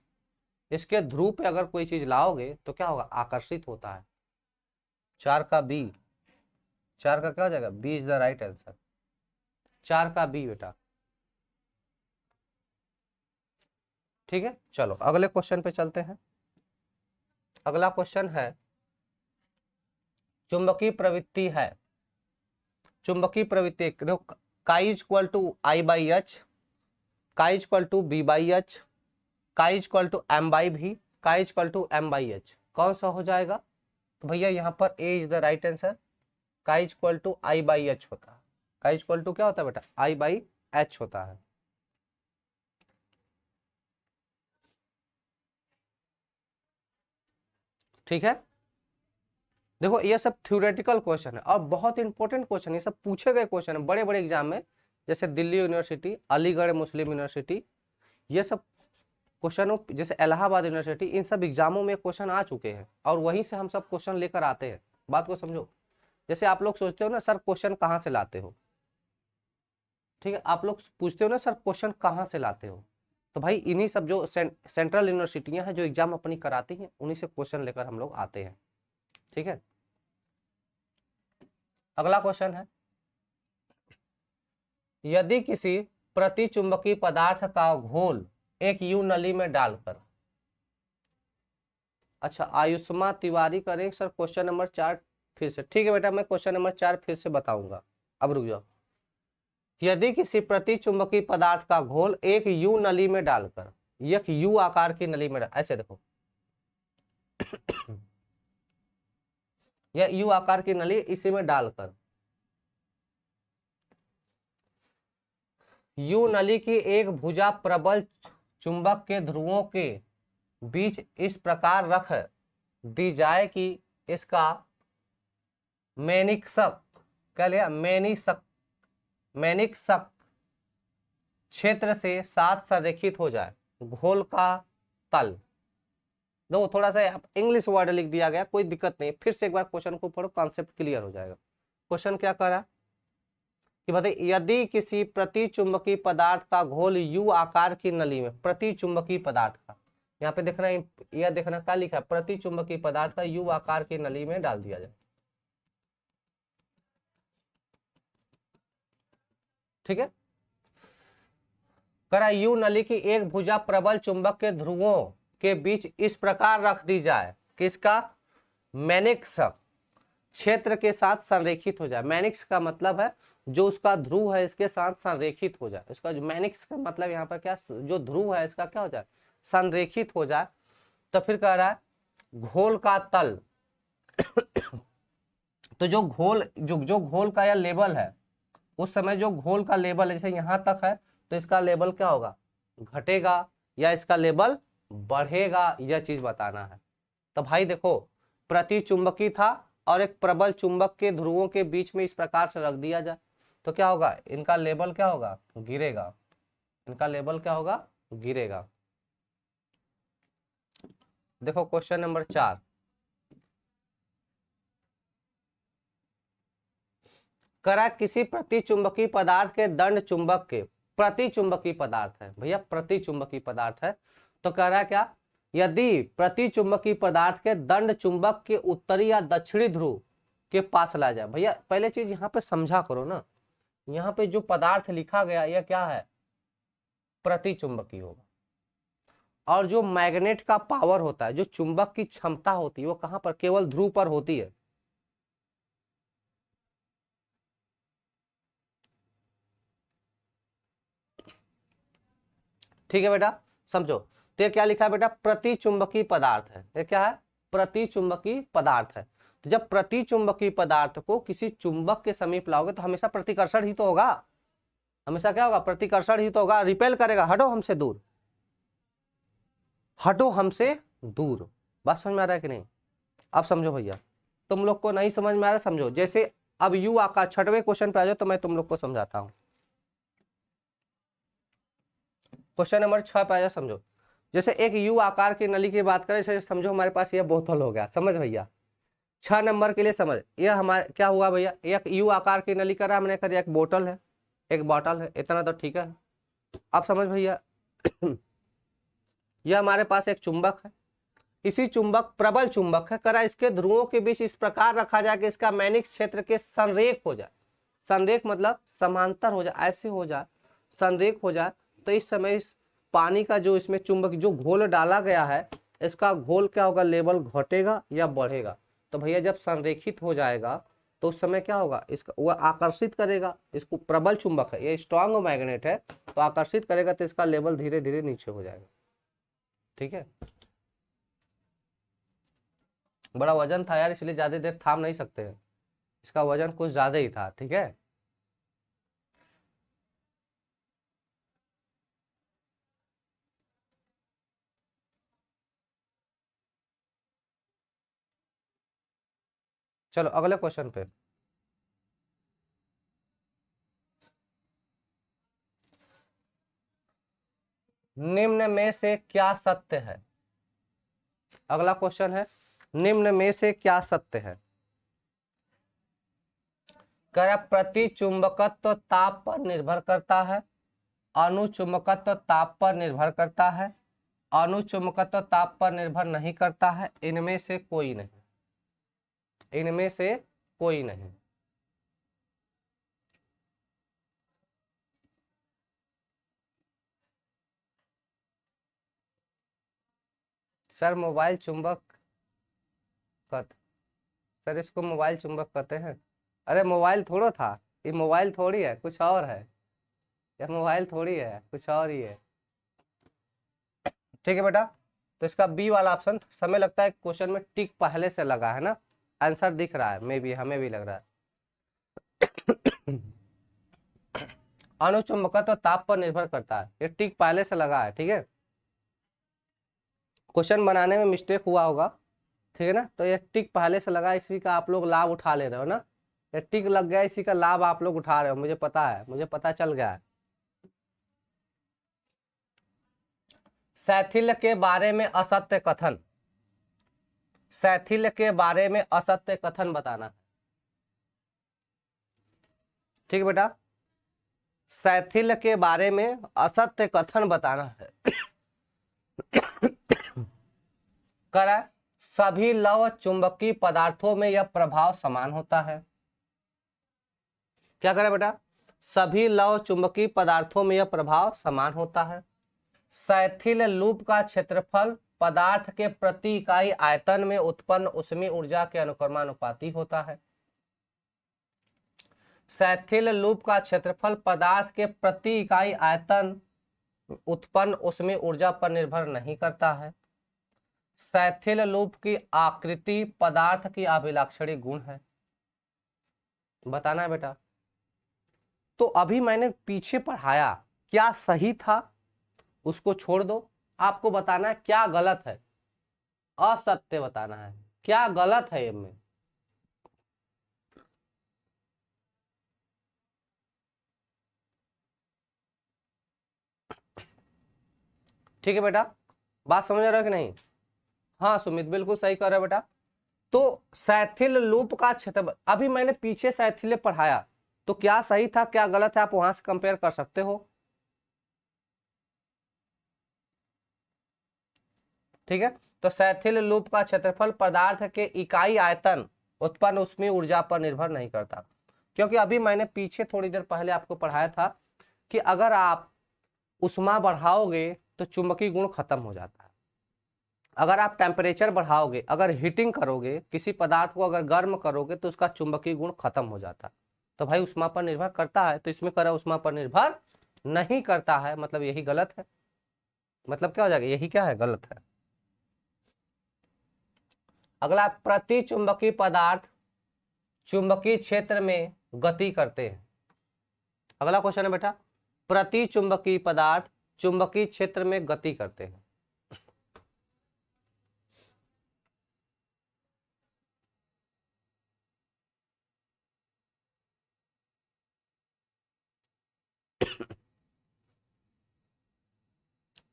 इसके ध्रुव पे अगर कोई चीज लाओगे तो क्या होगा? आकर्षित होता है। 4 का बी, 4 का क्या हो जाएगा? B is the right answer. 4 का बी बेटा। ठीक है, चलो अगले क्वेश्चन पे चलते हैं। अगला क्वेश्चन है, चुंबकीय प्रवृत्ति है, चुंबकीय प्रवृत्ति देखो, chi equal to I by H, chi equal to B by H, chi equal to M by भी, chi equal to M by H. कौन सा हो जाएगा? तो भैया यहाँ पर A is the right answer, chi equal to I by H होता है। का इक्वल टू क्या होता है बेटा, आई बाई एच होता है। ठीक है, देखो ये सब थ्योरेटिकल क्वेश्चन है और बहुत इंपॉर्टेंट क्वेश्चन है, ये सब पूछे गए क्वेश्चन है बड़े बड़े एग्जाम में, जैसे दिल्ली यूनिवर्सिटी, अलीगढ़ मुस्लिम यूनिवर्सिटी, ये सब क्वेश्चनों, जैसे इलाहाबाद यूनिवर्सिटी, इन सब एग्जामों में क्वेश्चन आ चुके हैं और वहीं से हम सब क्वेश्चन लेकर आते हैं। बात को समझो, जैसे आप लोग सोचते हो ना सर क्वेश्चन कहाँ से लाते हो, ठीक है, आप लोग पूछते हो ना सर क्वेश्चन कहाँ से लाते हो, तो भाई इन्हीं सब जो सेंट्रल यूनिवर्सिटियां हैं जो एग्जाम अपनी कराती हैं, उन्हीं से क्वेश्चन लेकर हम लोग आते हैं। ठीक है, अगला क्वेश्चन है, यदि किसी प्रतिचुंबकीय पदार्थ का घोल एक यू नली में डालकर, अच्छा आयुष्मा तिवारी करें सर क्वेश्चन नंबर 4 फिर से, ठीक है बेटा मैं क्वेश्चन नंबर 4 फिर से बताऊंगा, अब रुक जाओ। यदि किसी प्रतिचुंबकीय पदार्थ का घोल एक यू नली में डालकर, एक यू आकार की नली में ऐसे देखो यह यू आकार की नली, इसी में डालकर यू नली की एक भुजा प्रबल चुंबक के ध्रुवों के बीच इस प्रकार रख दी जाए कि इसका मेनिक्सक, क्या लिया, मेनिक्सक क्षेत्र से साथ संरेखित हो जाए। घोल का तल, दो थोड़ा सा इंग्लिश वर्ड लिख दिया गया, कोई दिक्कत नहीं, फिर से एक बार क्वेश्चन को पढ़ो, कॉन्सेप्ट क्लियर हो जाएगा। क्वेश्चन क्या कर रहा है कि बताइए, यदि किसी प्रतिचुंबकीय पदार्थ का घोल यू आकार की नली में, प्रतिचुंबकीय पदार्थ का, यहाँ पे देखना, यह देखना क्या लिखा है, प्रतिचुंबकीय पदार्थ का यू आकार की नली में डाल दिया जाए। ठीक है, करा यू नली की एक भुजा प्रबल चुंबक के ध्रुवों के बीच इस प्रकार रख दी जाए, किसका, मैनिक्स क्षेत्र के साथ संरेखित हो जाए। मैनिक्स का मतलब है जो उसका ध्रुव है इसके साथ संरेखित हो जाए, उसका जो मैनिक्स का मतलब यहाँ पर क्या, जो ध्रुव है इसका क्या हो जाए, संरेखित हो जाए। तो फिर कह रहा है घोल का तल तो जो घोल का यह लेवल है, उस समय जो घोल का लेवल है, जैसे यहां तक है तो इसका लेवल क्या होगा, घटेगा या इसका लेवल बढ़ेगा, यह चीज बताना है। तो भाई देखो, प्रतिचुंबकी था और एक प्रबल चुंबक के ध्रुवों के बीच में इस प्रकार से रख दिया जाए, तो क्या होगा, इनका लेवल क्या होगा, गिरेगा, इनका लेवल क्या होगा, गिरेगा। देखो क्वेश्चन नंबर 4, करा किसी प्रतिचुंबकीय पदार्थ के दंड चुंबक के, प्रतिचुंबकीय पदार्थ है भैया, प्रतिचुंबकीय पदार्थ है, तो कह रहा है क्या, यदि प्रतिचुंबकीय पदार्थ के दंड चुंबक के उत्तरी या दक्षिणी ध्रुव के पास ला जाए। भैया पहले चीज यहाँ पे समझा करो ना, यहाँ पे जो पदार्थ लिखा गया यह क्या है, प्रतिचुंबकीय होगा, और जो मैग्नेट का पावर होता है, जो चुंबक की क्षमता होती है, वो कहां पर, केवल ध्रुव पर होती है। ठीक है बेटा, समझो, तो ये क्या लिखा है बेटा, प्रतिचुंबकीय पदार्थ है, ये क्या है, प्रतिचुंबकीय पदार्थ है। तो जब प्रतिचुंबकीय पदार्थ को किसी चुंबक के समीप लाओगे तो हमेशा प्रतिकर्षण ही तो होगा, हमेशा क्या होगा, प्रतिकर्षण ही तो होगा, रिपेल करेगा, हटो हमसे दूर, हटो हमसे दूर। बात समझ में आ रहा है कि नहीं, अब समझो भैया, तुम लोग को नहीं समझ में आ रहा समझो, जैसे अब यू आकार, 6वें क्वेश्चन पे आ जाओ तो मैं तुम लोग को समझाता हूं। क्वेश्चन नंबर 6 पे आ जाओ, समझो, जैसे एक यू आकार की नली की बात करें, जैसे समझो हमारे पास ये बोतल हो गया, समझ भैया, 6 नंबर के लिए समझ, ये हमारे क्या हुआ भैया, एक यू आकार की नली करा हमने, कर दिया एक बोतल है, एक बॉटल है, इतना तो ठीक है। अब समझ भैया यह हमारे पास एक चुंबक है, इसी चुंबक, प्रबल चुंबक है, करा इसके ध्रुवों के बीच इस प्रकार रखा जाए कि इसका मैनिक क्षेत्र के संरेख हो जाए, संरेख मतलब समांतर हो जाए, ऐसे हो जाए, संरेख हो जाए। तो इस समय इस पानी का जो इसमें चुंबक जो घोल डाला गया है, इसका घोल क्या होगा, लेवल घटेगा या बढ़ेगा। तो भैया जब संरेखित हो जाएगा तो उस समय क्या होगा, इसका वह आकर्षित करेगा, इसको प्रबल चुंबक है, ये स्ट्रॉन्ग मैग्नेट है, तो आकर्षित करेगा तो इसका लेवल धीरे धीरे नीचे हो जाएगा। ठीक है, बड़ा वजन था यार, इसलिए ज्यादा देर थाम नहीं सकते हैं, इसका वजन कुछ ज्यादा ही था। ठीक है, चलो अगले क्वेश्चन पे। निम्न में से क्या सत्य है? अगला क्वेश्चन है, निम्न में से क्या सत्य है? कह रहा प्रतिचुंबकत्व ताप पर निर्भर करता है, अनुचुंबकत्व ताप पर निर्भर करता है, अनुचुंबकत्व ताप पर निर्भर नहीं करता है, इनमें से कोई नहीं, इनमें से कोई नहीं। सर मोबाइल चुंबक कहते, सर इसको मोबाइल चुंबक कहते हैं? अरे मोबाइल थोड़ा था, ये मोबाइल थोड़ी है, कुछ और है, यह मोबाइल थोड़ी है, कुछ और ही है। ठीक है बेटा, तो इसका बी वाला ऑप्शन, समय लगता है क्वेश्चन में टिक पहले से लगा है ना, आंसर दिख रहा है, मे भी हमें भी लग रहा है। अनुचुंबकत्व ताप पर निर्भर करता है, ये टिक पहले से लगा है। ठीक है, क्वेश्चन बनाने में मिस्टेक हुआ होगा, ठीक है ना, तो ये टिक पहले से लगा, इसी का आप लोग लाभ उठा ले रहे हो ना, ये टिक लग गया, इसी का लाभ आप लोग उठा रहे हो, मुझे पता है, मुझे पता चल गया है। शैथिल्य के बारे में असत्य कथन, शैथिल्य के बारे में असत्य कथन बताना। ठीक है बेटा, शैथिल्य के बारे में असत्य कथन बताना है। करा, सभी लव चुंबकीय पदार्थों में यह प्रभाव समान होता है। क्या करें बेटा, सभी लव चुंबकीय पदार्थों में यह प्रभाव समान होता है। शैथिल्य लूप का क्षेत्रफल पदार्थ के प्रति इकाई आयतन में उत्पन्न ऊष्मीय ऊर्जा के अनुक्रमानुपाती होता है। शैथिल्य लूप का क्षेत्रफल पदार्थ के प्रति इकाई आयतन उत्पन्न ऊष्मीय ऊर्जा पर निर्भर नहीं करता है। शैथिल्य लूप की आकृति पदार्थ की अभिलक्षणी गुण है। बताना है बेटा। तो अभी मैंने पीछे पढ़ाया, क्या सही था उसको छोड़ दो, आपको बताना है क्या गलत है, असत्य बताना है, क्या गलत है इनमें। ठीक है बेटा, बात समझ रहे हो कि नहीं? हाँ सुमित बिल्कुल सही कर रहे हो बेटा। तो शैथिल्य लूप का क्षेत्र, अभी मैंने पीछे शैथिल्य पढ़ाया, तो क्या सही था क्या गलत है, आप वहां से कंपेयर कर सकते हो। ठीक है, तो शैथिल्य लूप का क्षेत्रफल पदार्थ के इकाई आयतन उत्पन्न ऊष्मीय ऊर्जा पर निर्भर नहीं करता, क्योंकि अभी मैंने पीछे थोड़ी देर पहले आपको पढ़ाया था कि अगर आप ऊष्मा बढ़ाओगे तो चुंबकीय गुण खत्म हो जाता है। अगर आप टेम्परेचर बढ़ाओगे, अगर हीटिंग करोगे, किसी पदार्थ को अगर गर्म करोगे तो उसका चुंबकीय गुण खत्म हो जाता है। तो भाई ऊष्मा पर निर्भर करता है, तो इसमें कह रहा है ऊष्मा पर निर्भर नहीं करता है, मतलब यही गलत है। मतलब क्या हो जाएगा, यही क्या है, गलत है। अगला, प्रति चुंबकीय पदार्थ चुंबकीय क्षेत्र में गति करते हैं। अगला क्वेश्चन है बेटा, प्रति चुंबकीय पदार्थ चुंबकीय क्षेत्र में गति करते हैं।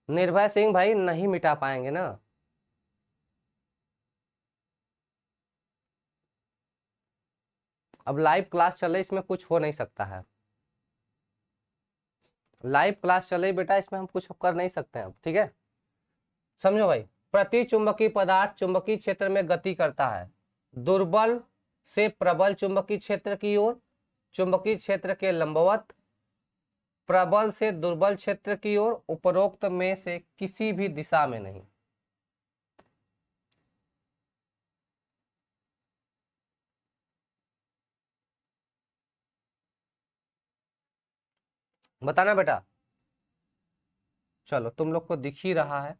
निर्भय सिंह भाई नहीं मिटा पाएंगे ना, अब लाइव क्लास चले, इसमें कुछ हो नहीं सकता है, लाइव क्लास चले बेटा, इसमें हम कुछ कर नहीं सकते हैं अब। ठीक है, समझो भाई, प्रति चुंबकीय पदार्थ चुंबकीय क्षेत्र में गति करता है दुर्बल से प्रबल चुंबकीय क्षेत्र की ओर, चुंबकीय क्षेत्र के लंबवत, प्रबल से दुर्बल क्षेत्र की ओर, उपरोक्त में से किसी भी दिशा में नहीं। बताना बेटा। चलो तुम लोग को दिख ही रहा है,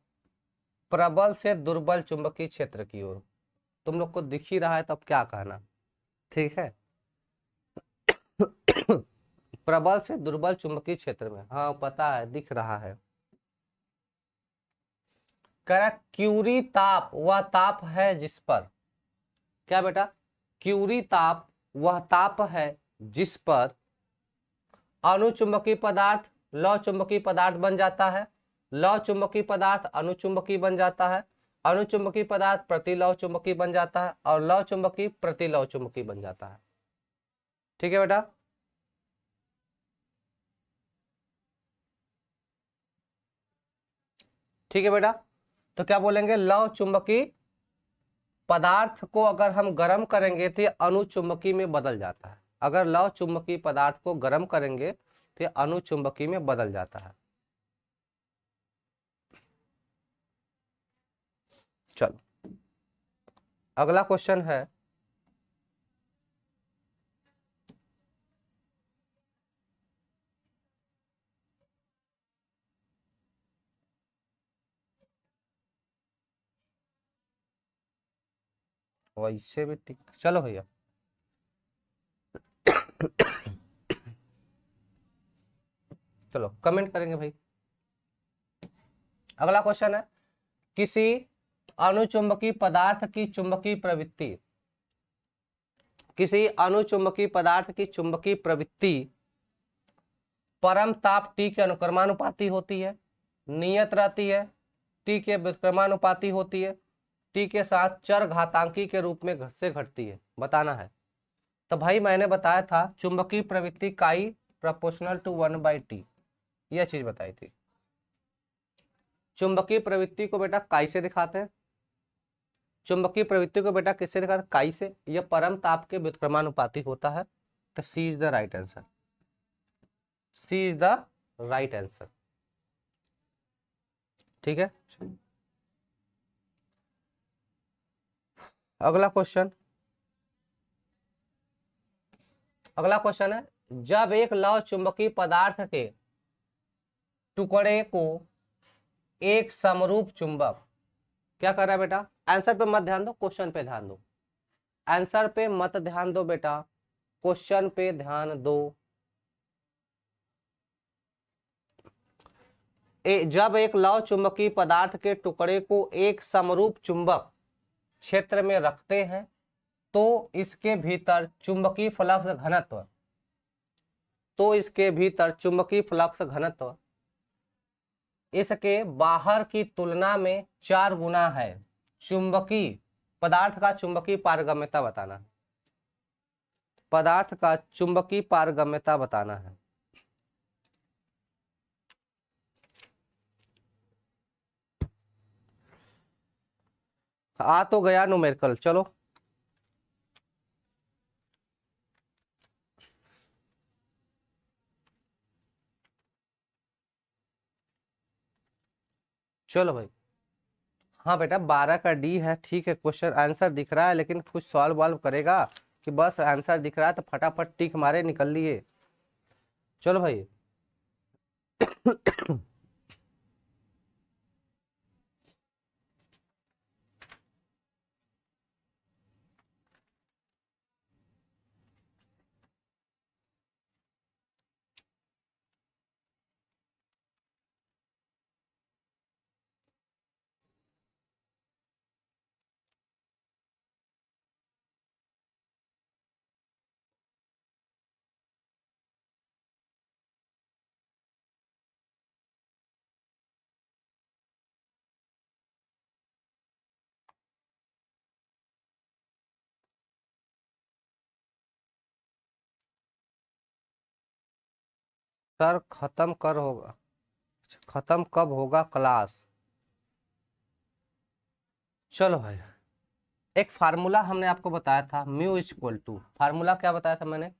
प्रबल से दुर्बल चुंबकीय क्षेत्र की ओर, तुम लोग को दिख ही रहा है, तब क्या कहना। ठीक है, प्रबल से दुर्बल चुंबकीय क्षेत्र में, हाँ पता है, दिख रहा है। कह रहा क्यूरी ताप वह ताप है जिस पर, क्या बेटा, क्यूरी ताप वह ताप है जिस पर अणुचुंबकीय पदार्थ लौ चुंबकीय पदार्थ बन जाता है, लौ चुंबकीय पदार्थ अणुचुंबकीय बन जाता है, अणुचुंबकीय पदार्थ प्रतिलौ चुंबकीय बन जाता है और लौ चुंबकीय प्रतिलौ चुंबकीय बन जाता है। ठीक है बेटा। ठीक है बेटा, तो क्या बोलेंगे, लौ चुंबकीय पदार्थ को अगर हम गर्म करेंगे तो ये अणुचुंबकीय में बदल जाता है। अगर लौ चुंबकीय पदार्थ को गर्म करेंगे तो ये अणुचुंबकीय में बदल जाता है। चलो अगला क्वेश्चन है, वैसे भी ठीक, चलो भैया चलो कमेंट करेंगे भाई। अगला क्वेश्चन है, किसी अणुचुंबकीय पदार्थ की चुंबकीय प्रवृत्ति, किसी अणुचुंबकीय पदार्थ की चुंबकीय प्रवृत्ति परम ताप T के अनुक्रमानुपाती होती है, नियत रहती है, T के व्युत्क्रमानुपाती होती है, T के साथ चर घातांकी के रूप में से घटती है, बताना है। तो भाई मैंने बताया था चुंबकीय प्रवृत्ति काई प्रोपोर्शनल टू 1/T, यह चीज बताई थी। चुंबकीय प्रवृत्ति को बेटा काई से दिखाते हैं, चुंबकीय प्रवृत्ति को बेटा किससे दिखाते हैं, काई से। यह परम ताप के व्युत्क्रमानुपाती होता है। तो C is the right answer, C is the right answer. ठीक है, अगला क्वेश्चन, अगला क्वेश्चन है, जब एक लौ चुंबकीय पदार्थ के टुकड़े को एक समरूप चुंबक, क्या कर रहा है बेटा, आंसर पे मत ध्यान दो, क्वेश्चन पे ध्यान दो, आंसर पे मत ध्यान दो बेटा, क्वेश्चन पे ध्यान दो। जब एक लौ चुंबकीय पदार्थ के टुकड़े को एक समरूप चुंबक क्षेत्र में रखते हैं तो इसके भीतर चुंबकीय फ्लक्स घनत्व, तो इसके भीतर चुंबकीय फ्लक्स घनत्व इसके बाहर की तुलना में 4 गुना है। चुंबकीय पदार्थ का चुंबकीय पारगम्यता बताना है, पदार्थ का चुंबकीय पारगम्यता बताना है। आ तो गया न्यूमेरिकल, चलो चलो भाई। हाँ बेटा 12 का डी है, ठीक है, क्वेश्चन आंसर दिख रहा है लेकिन कुछ सॉल्व वॉल्व करेगा कि बस आंसर दिख रहा है तो फटाफट टिक मारे निकल लिए। चलो भाई सर खत्म कर होगा, खत्म कब होगा क्लास। चलो भाई, एक फार्मूला हमने आपको बताया था, म्यू इक्वल टू, फार्मूला क्या बताया था मैंने,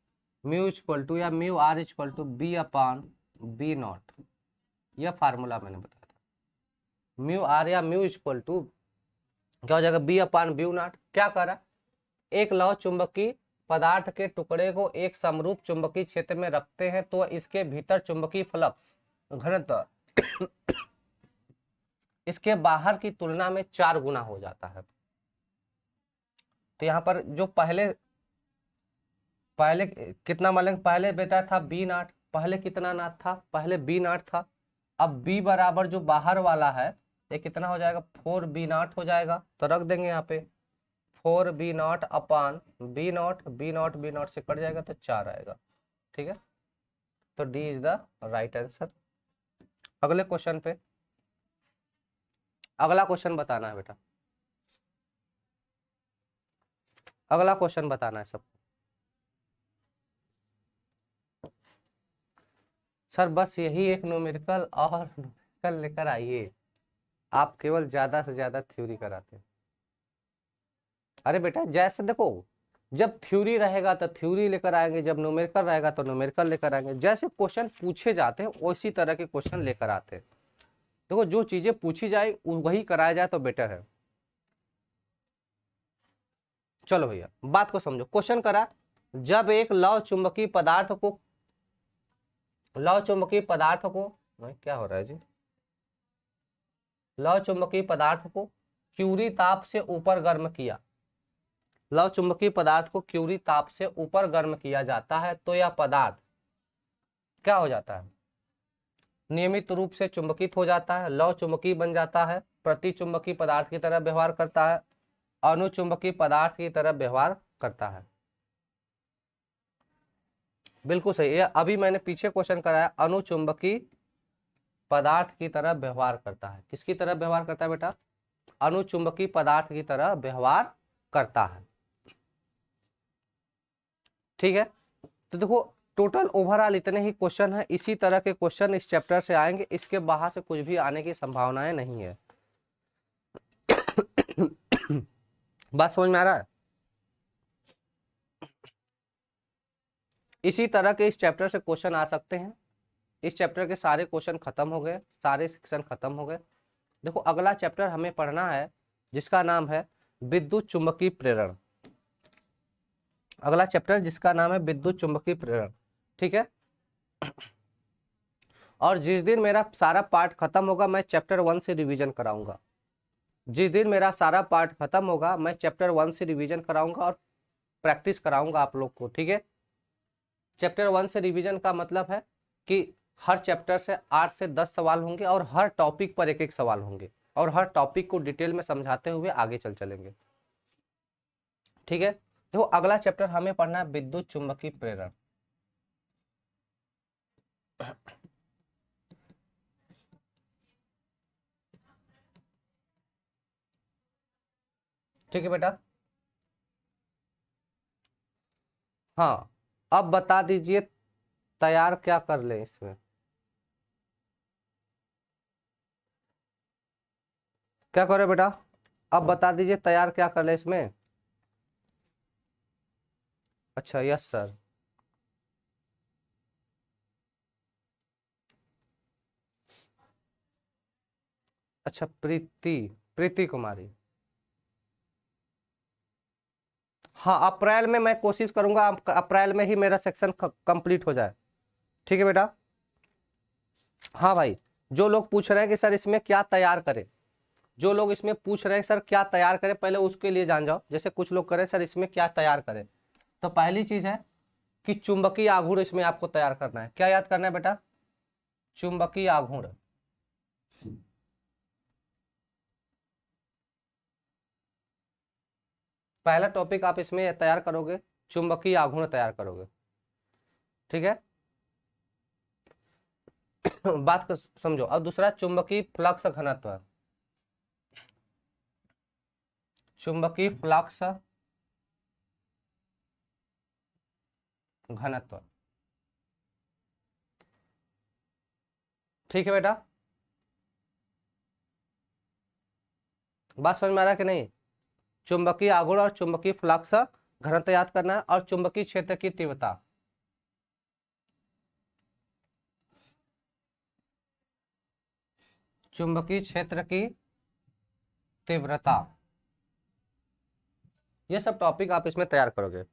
म्यू इक्वल टू या mu R equal to B upon B naught, यह फार्मूला मैंने बताया था। म्यू आर या म्यू इक्वल टू क्या हो जाएगा, बी अपान बी नॉट। क्या कर रहा है, एक लौ चुंबकीय पदार्थ के टुकड़े को एक समरूप चुंबकीय क्षेत्र में रखते हैं तो इसके भीतर चुंबकीय फ्लक्स घनत्व इसके बाहर की तुलना में 4 गुना हो जाता है। तो यहाँ पर जो पहले पहले कितना मान लेंगे, पहले बेटा था बी नॉट, पहले कितना नॉट था, पहले बी नॉट था। अब बी बराबर जो बाहर वाला है ये कितना हो जाएगा, 4 बी नॉट हो जाएगा, तो रख देंगे यहाँ पे 4b0 अपान b0, b0 से कट जाएगा तो 4 आएगा। ठीक है, तो D is the right answer. अगले क्वेश्चन पे, अगला क्वेश्चन बताना है बेटा, अगला क्वेश्चन बताना है सबको। सर बस यही एक न्यूमेरिकल और न्यूमेरिकल लेकर आइए, आप केवल ज्यादा से ज्यादा थ्योरी कराते हैं। अरे बेटा जैसे देखो, जब थ्योरी रहेगा तो थ्योरी लेकर आएंगे, जब न्यूमेरिकल रहेगा तो न्यूमेरिकल लेकर आएंगे। जैसे क्वेश्चन पूछे जाते हैं उसी तरह के क्वेश्चन लेकर आते हैं। देखो जो चीजें पूछी जाए वही कराया जाए तो बेटर है। चलो भैया बात को समझो, क्वेश्चन करा, जब एक लौ चुंबकीय पदार्थ को, लौ चुंबकीय पदार्थ को, क्या हो रहा है जी, लौ चुंबकीय पदार्थ को क्यूरी ताप से ऊपर गर्म किया, लौ चुंबकीय पदार्थ को क्यूरी ताप से ऊपर गर्म किया जाता है तो यह पदार्थ क्या हो जाता है, नियमित रूप से चुंबकित हो जाता है, लौ चुंबकीय बन जाता है, प्रति चुंबकीय पदार्थ की तरह व्यवहार करता है, अनुचुंबकीय पदार्थ की तरह व्यवहार करता है। बिल्कुल सही, ये अभी मैंने पीछे क्वेश्चन कराया, अनुचुंबकीय पदार्थ की तरह व्यवहार करता है। किसकी तरह व्यवहार करता है बेटा, अनुचुंबकीय पदार्थ की तरह व्यवहार करता है। ठीक है, तो देखो टोटल ओवरऑल इतने ही क्वेश्चन है, इसी तरह के क्वेश्चन इस चैप्टर से आएंगे, इसके बाहर से कुछ भी आने की संभावनाएं नहीं है। बात समझ में आ रहा है? इसी तरह के इस चैप्टर से क्वेश्चन आ सकते हैं। इस चैप्टर के सारे क्वेश्चन खत्म हो गए, सारे सेक्शन खत्म हो गए। देखो अगला चैप्टर हमें पढ़ना है जिसका नाम है विद्युत चुंबकीय प्रेरण। अगला चैप्टर जिसका नाम है विद्युत चुंबकीय प्रेरण। ठीक है, और जिस दिन मेरा सारा पार्ट खत्म होगा मैं चैप्टर 1 से रिवीजन कराऊंगा। जिस दिन मेरा सारा पार्ट खत्म होगा मैं चैप्टर 1 से रिवीजन कराऊंगा और प्रैक्टिस कराऊंगा आप लोग को। ठीक है, चैप्टर 1 से रिवीजन का मतलब है कि हर चैप्टर से 8 से 10 सवाल होंगे और हर टॉपिक पर एक एक सवाल होंगे और हर टॉपिक को डिटेल में समझाते हुए आगे चलेंगे। ठीक है, देखो अगला चैप्टर हमें पढ़ना है विद्युत चुंबकीय प्रेरण। ठीक है बेटा, हाँ अब बता दीजिए तैयार क्या कर ले इसमें, क्या करें बेटा, अब बता दीजिए तैयार क्या कर ले इसमें। अच्छा यस सर, अच्छा प्रीति, प्रीति कुमारी, हाँ अप्रैल में मैं कोशिश करूंगा अप्रैल में ही मेरा सेक्शन कंप्लीट हो जाए। ठीक है बेटा, हाँ भाई जो लोग पूछ रहे हैं कि सर इसमें क्या तैयार करें, जो लोग इसमें पूछ रहे हैं सर क्या तैयार करें, पहले उसके लिए जान जाओ। जैसे कुछ लोग करें सर इसमें क्या तैयार करें, तो पहली चीज है कि चुंबकीय आघूर्ण इसमें आपको तैयार करना है। क्या याद करना है बेटा, चुंबकीय आघूर्ण। पहला टॉपिक आप इसमें तैयार करोगे, चुंबकीय आघूर्ण तैयार करोगे। ठीक है बात को समझो। और दूसरा चुंबकीय फ्लक्स घनत्व, चुंबकीय फ्लक्स घनत्व। ठीक है बेटा, बात समझ में आ रहा है कि नहीं, चुंबकीय आघूर्ण और चुंबकीय फ्लक्स घनत्व याद करना है और चुंबकीय क्षेत्र की तीव्रता। चुंबकीय क्षेत्र की तीव्रता, ये सब टॉपिक आप इसमें तैयार करोगे।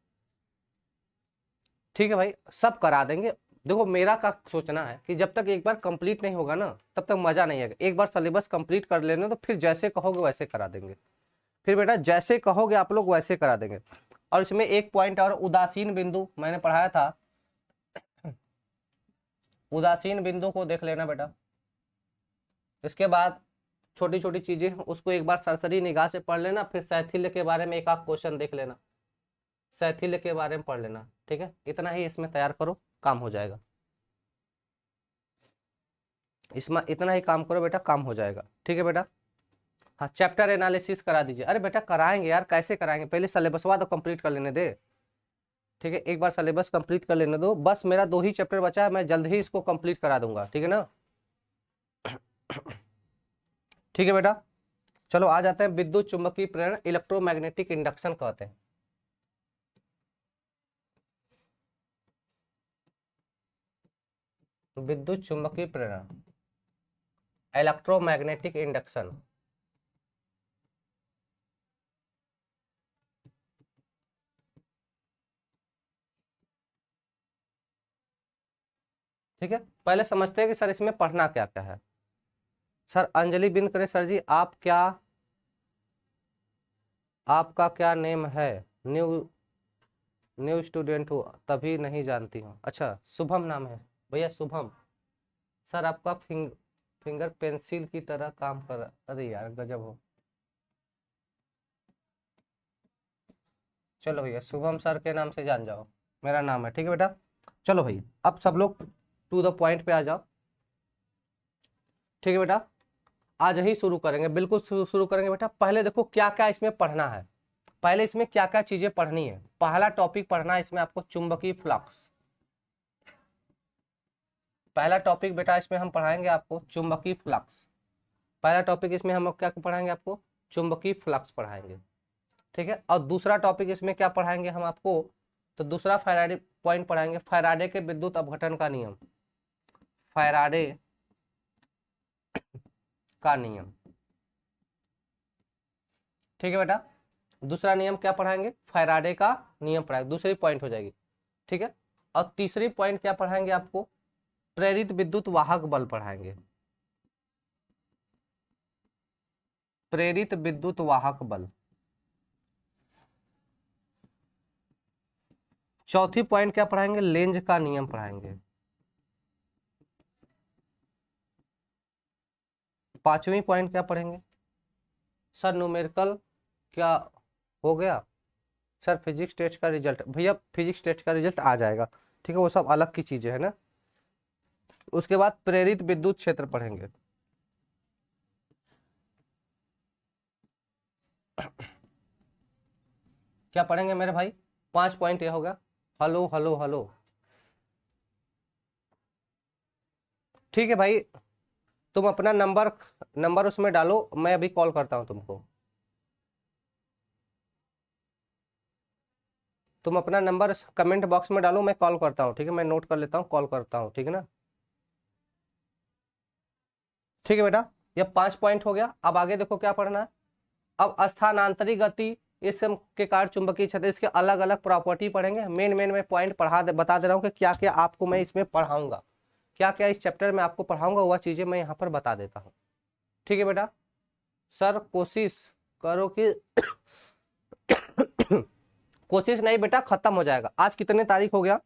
ठीक है भाई, सब करा देंगे। देखो मेरा का सोचना है कि जब तक एक बार कंप्लीट नहीं होगा ना तब तक मजा नहीं आएगा। एक बार सिलेबस कंप्लीट कर लेने तो फिर जैसे कहोगे वैसे करा देंगे। फिर बेटा जैसे कहोगे आप लोग वैसे करा देंगे। और इसमें एक पॉइंट और, उदासीन बिंदु मैंने पढ़ाया था, उदासीन बिंदु को देख लेना बेटा। इसके बाद छोटी छोटी चीजें हैं उसको एक बार सरसरी निगाह से पढ़ लेना, फिर शैथिल्य के बारे में एक आध क्वेश्चन देख लेना, शैथिल्य के बारे में पढ़ लेना, ठीक है। इतना ही इसमें तैयार करो, काम हो जाएगा। इसमें इतना ही काम करो बेटा, काम हो जाएगा, ठीक है बेटा। हाँ, चैप्टर एनालिसिस करा दीजिए। अरे बेटा कराएंगे यार, कैसे कराएंगे, पहले सिलेबसवा तो कंप्लीट कर लेने दे, ठीक है। एक बार सिलेबस कंप्लीट कर लेने दो, बस मेरा 2 ही चैप्टर बचा है, मैं जल्द ही इसको कंप्लीट करा दूंगा, ठीक है ना। ठीक है बेटा, चलो आ जाते हैं विद्युत चुंबकीय प्रेरण, इलेक्ट्रोमैग्नेटिक इंडक्शन कहते हैं। विद्युत चुंबकीय प्रेरण, इलेक्ट्रोमैग्नेटिक इंडक्शन। ठीक है, पहले समझते हैं कि सर इसमें पढ़ना क्या क्या है। सर अंजलि बिंद करे, सर जी आप क्या, आपका क्या नेम है, न्यू न्यू स्टूडेंट हो तभी नहीं जानती हूँ। अच्छा शुभम नाम है भैया, शुभम। सर आपका फिंगर पेंसिल की तरह काम कर, अरे यार गजब हो। चलो भैया शुभम सर के नाम से जान जाओ, मेरा नाम है, ठीक है बेटा। चलो भैया अब सब लोग टू द पॉइंट पे आ जाओ, ठीक है बेटा। आज ही शुरू करेंगे, बिल्कुल शुरू करेंगे बेटा। पहले देखो क्या क्या इसमें पढ़ना है, पहले इसमें क्या क्या चीजें पढ़नी है। पहला टॉपिक पढ़ना है इसमें आपको चुंबकीय फ्लक्स। पहला टॉपिक बेटा इसमें हम पढ़ाएंगे आपको चुंबकीय फ्लक्स। पहला टॉपिक इसमें हम क्या पढ़ाएंगे आपको, चुंबकीय फ्लक्स पढ़ाएंगे, ठीक है। और दूसरा टॉपिक इसमें क्या पढ़ाएंगे हम आपको, तो दूसरा फैराडे पॉइंट पढ़ाएंगे, फैराडे के विद्युत अपघटन का नियम, फैराडे का नियम, ठीक है बेटा। दूसरा नियम क्या पढ़ाएंगे, फैराडे का नियम पढ़ाएंगे, दूसरी पॉइंट हो जाएगी, ठीक है। और तीसरी पॉइंट क्या पढ़ाएंगे आपको, प्रेरित विद्युत वाहक बल पढ़ाएंगे, प्रेरित विद्युत वाहक बल। चौथी पॉइंट क्या पढ़ाएंगे, लेंज का नियम पढ़ाएंगे। पांचवी पॉइंट क्या पढ़ेंगे, सर न्यूमेरिकल क्या हो गया, सर फिजिक्स टेस्ट का रिजल्ट, भैया फिजिक्स टेस्ट का रिजल्ट आ जाएगा, ठीक है, वो सब अलग की चीजें है ना। उसके बाद प्रेरित विद्युत क्षेत्र पढ़ेंगे। क्या पढ़ेंगे मेरे भाई, 5 पॉइंट ये होगा। हेलो हेलो हेलो, ठीक है भाई। तुम अपना नंबर नंबर उसमें डालो, मैं अभी कॉल करता हूँ तुमको। तुम अपना नंबर कमेंट बॉक्स में डालो, मैं कॉल करता हूँ, ठीक है, मैं नोट कर लेता हूँ, कॉल करता हूँ, ठीक है ना। ठीक है बेटा, ये 5 पॉइंट हो गया। अब आगे देखो क्या पढ़ना है। अब स्थानांतरी गति, इस के कारण चुंबकीय क्षेत्र, इसके अलग अलग प्रॉपर्टी पढ़ेंगे। मेन मेन में पॉइंट बता दे रहा हूँ कि क्या क्या आपको मैं इसमें पढ़ाऊंगा, क्या क्या इस चैप्टर में आपको पढ़ाऊंगा, वह चीजें मैं यहाँ पर बता देता हूँ, ठीक है बेटा। सर कोशिश करो कि कोशिश नहीं बेटा, खत्म हो जाएगा। आज कितने तारीख हो गया,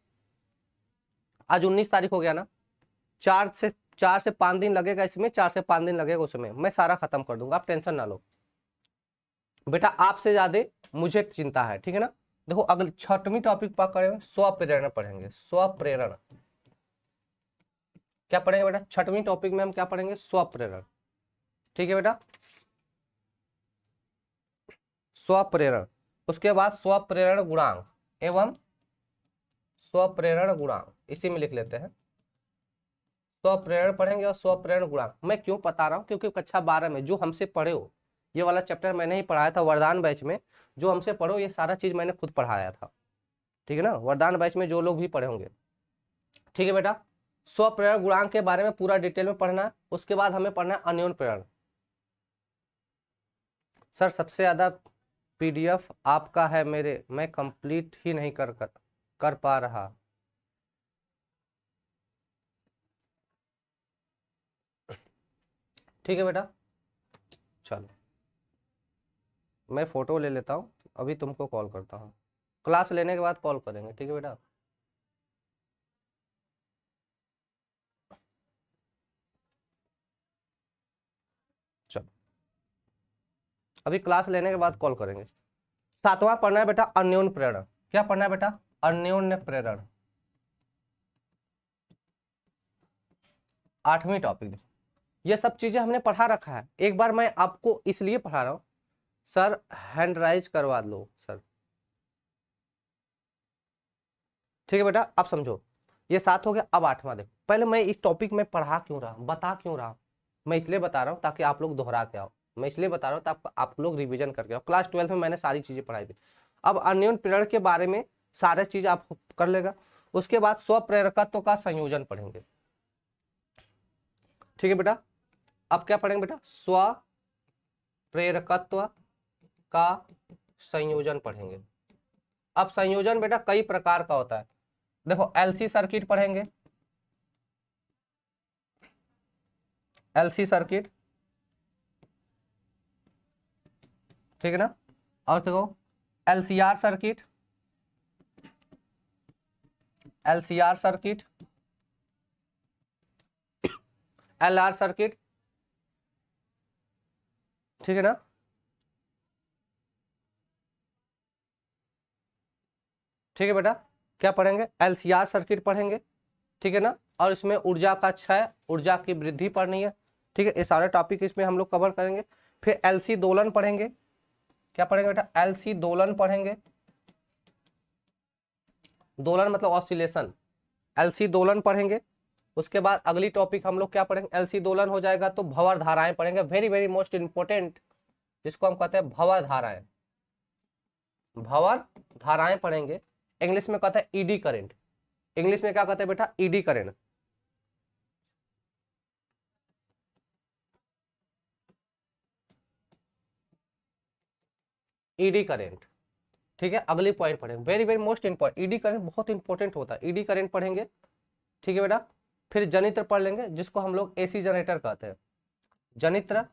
आज 19 तारीख हो गया ना। 4 से 5 दिन लगेगा इसमें, 4 से 5 दिन लगेगा, उसमें मैं सारा खत्म कर दूंगा, आप टेंशन ना लो बेटा। आपसे ज्यादा मुझे चिंता है, ठीक है ना। देखो अगले 6वीं टॉपिक पर करेंगे, स्वप्रेरणा पढ़ेंगे, स्वप्रेरणा। क्या पढ़ेंगे बेटा, 6वीं टॉपिक में हम क्या पढ़ेंगे, स्वप्रेरण, ठीक है बेटा, स्वप्रेरण। उसके बाद स्वप्रेरण गुणांक एवं स्वप्रेरण गुणांक, इसी में लिख लेते हैं। स्वप्रेरण पढ़ेंगे और स्वप्रेरण गुणांक। मैं क्यों बता रहा हूँ, क्योंकि कक्षा 12 में जो हमसे पढ़े हो, ये वाला चैप्टर मैंने ही पढ़ाया था वरदान बैच में। जो हमसे पढ़ो ये सारा चीज मैंने खुद पढ़ाया था, ठीक है ना, वरदान बैच में जो लोग भी पढ़े होंगे, ठीक है बेटा। स्वप्रेरण गुणांक के बारे में पूरा डिटेल में पढ़ना है। उसके बाद हमें पढ़ना है अन्योन प्रेरण। सर सबसे ज्यादा पीडीएफ आपका है मेरे, मैं कंप्लीट ही नहीं कर पा रहा। ठीक है बेटा, चलो मैं फोटो ले लेता हूँ, अभी तुमको कॉल करता हूँ, क्लास लेने के बाद कॉल करेंगे, ठीक है बेटा। चलो। अभी क्लास लेने के बाद कॉल करेंगे। सातवां पढ़ना है बेटा अन्योन्य प्रेरण। क्या पढ़ना है बेटा? अन्योन्य प्रेरण। 8वीं टॉपिक। ये सब चीजें हमने पढ़ा रखा है, एक बार मैं आपको इसलिए पढ़ा रहा हूँ सर हैंड राइज करवा लो सर। ठीक है बेटा, अब समझो ये 7 हो गया। अब 8वां देखो। पहले मैं इस टॉपिक में पढ़ा क्यों रहा हूं, बता क्यों रहा हूं? मैं इसलिए बता रहा हूं ताकि आप लोग दोहरा के आओ। मैं इसलिए बता रहा हूं ताकि आप लोग रिवीजन करके आओ। क्लास 12 में मैंने सारी चीजें पढ़ाई थी। अब अन्योन्य प्रेरण के बारे में सारे चीज आप कर लेगा। उसके बाद स्वप्रेरकत्व का संयोजन पढ़ेंगे। ठीक है बेटा, अब क्या पढ़ेंगे बेटा? स्वप्रेरकत्व का संयोजन पढ़ेंगे। अब संयोजन बेटा कई प्रकार का होता है। देखो एलसी सर्किट पढ़ेंगे, एलसी सर्किट, ठीक है ना। और देखो LCR circuit, LCR circuit, LR circuit, ठीक है ना। ठीक है बेटा, क्या पढ़ेंगे? एलसीआर सर्किट पढ़ेंगे, ठीक है ना। और इसमें ऊर्जा का क्षय, ऊर्जा की वृद्धि पढ़नी है, ठीक है। ये सारे टॉपिक इसमें हम लोग कवर करेंगे। फिर एलसी दोलन पढ़ेंगे। क्या पढ़ेंगे बेटा? एलसी दोलन पढ़ेंगे। दोलन मतलब ऑसिलेशन, एलसी दोलन पढ़ेंगे। उसके बाद अगली टॉपिक हम लोग क्या पढ़ेंगे? एलसी दोलन हो जाएगा तो भंवर धाराएं पढ़ेंगे। वेरी वेरी मोस्ट इंपोर्टेंट, जिसको हम कहते हैं भंवर धाराएं। भंवर धाराएं पढ़ेंगे। इंग्लिश में कहते हैं ईडी करंट। इंग्लिश में क्या कहते हैं बेटा? Eddy current. ईडी करंट, ठीक है। अगली पॉइंट पढ़ेंगे, very very most important. Eddy current बहुत इंपॉर्टेंट होता है, ईडी करंट पढ़ेंगे, ठीक है बेटा। फिर जनित्र पढ़ लेंगे, जिसको हम लोग एसी जनरेटर कहते हैं। जनित्र,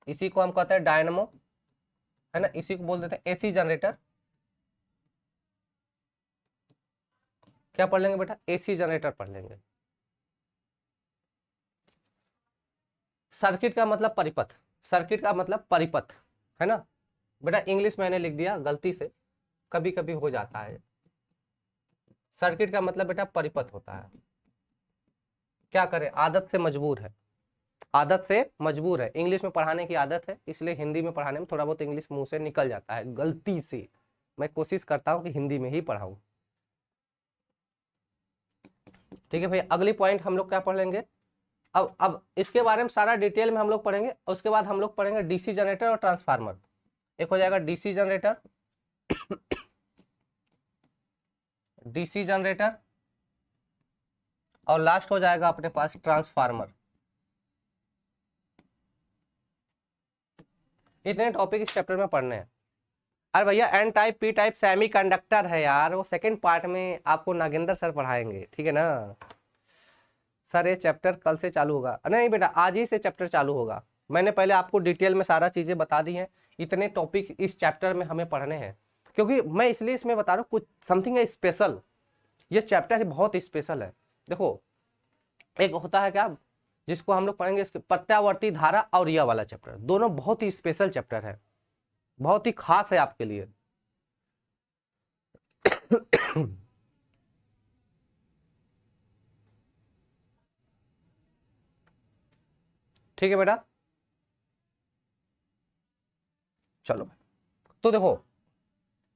इसी को हम कहते हैं डायनमो, है ना। इसी को बोल देते हैं एसी जनरेटर। क्या पढ़ लेंगे बेटा? एसी जनरेटर पढ़ लेंगे। सर्किट का मतलब परिपथ, सर्किट का मतलब परिपथ, है ना बेटा। इंग्लिश मैंने लिख दिया गलती से, कभी कभी हो जाता है। सर्किट का मतलब बेटा परिपथ होता है। क्या करें, आदत से मजबूर है, आदत से मजबूर है। इंग्लिश में पढ़ाने की आदत है, इसलिए हिंदी में पढ़ाने में थोड़ा बहुत इंग्लिश मुंह से निकल जाता है गलती से। मैं कोशिश करता हूं कि हिंदी में ही पढ़ाऊं, ठीक है भैया। अगली पॉइंट हम लोग क्या पढ़ लेंगे? अब इसके बारे में सारा डिटेल में हम लोग पढ़ेंगे। उसके बाद हम लोग पढ़ेंगे डीसी जनरेटर और ट्रांसफार्मर। एक हो जाएगा डीसी जनरेटर, डीसी जनरेटर, और लास्ट हो जाएगा अपने पास ट्रांसफार्मर। इतने टॉपिक इस चैप्टर में पढ़ने हैं। अरे भैया N type P type semiconductor है यार, वो सेकंड पार्ट में आपको नागेंद्र सर पढ़ाएंगे, ठीक है ना। सर ये चैप्टर कल से चालू होगा? नहीं बेटा, आज ही से चैप्टर चालू होगा। मैंने पहले आपको डिटेल में सारा चीजें बता दी हैं। इतने टॉपिक इस चैप्टर में हमें पढ़ने हैं, क्योंकि मैं इसलिए इसमें बता रहा हूँ कुछ समथिंग है स्पेशल। ये चैप्टर बहुत स्पेशल है। देखो एक होता है क्या, जिसको हम लोग पढ़ेंगे इसके प्रत्यावर्ती धारा, और यह वाला चैप्टर, दोनों बहुत ही स्पेशल चैप्टर है, बहुत ही खास है आपके लिए। ठीक है बेटा, चलो। तो देखो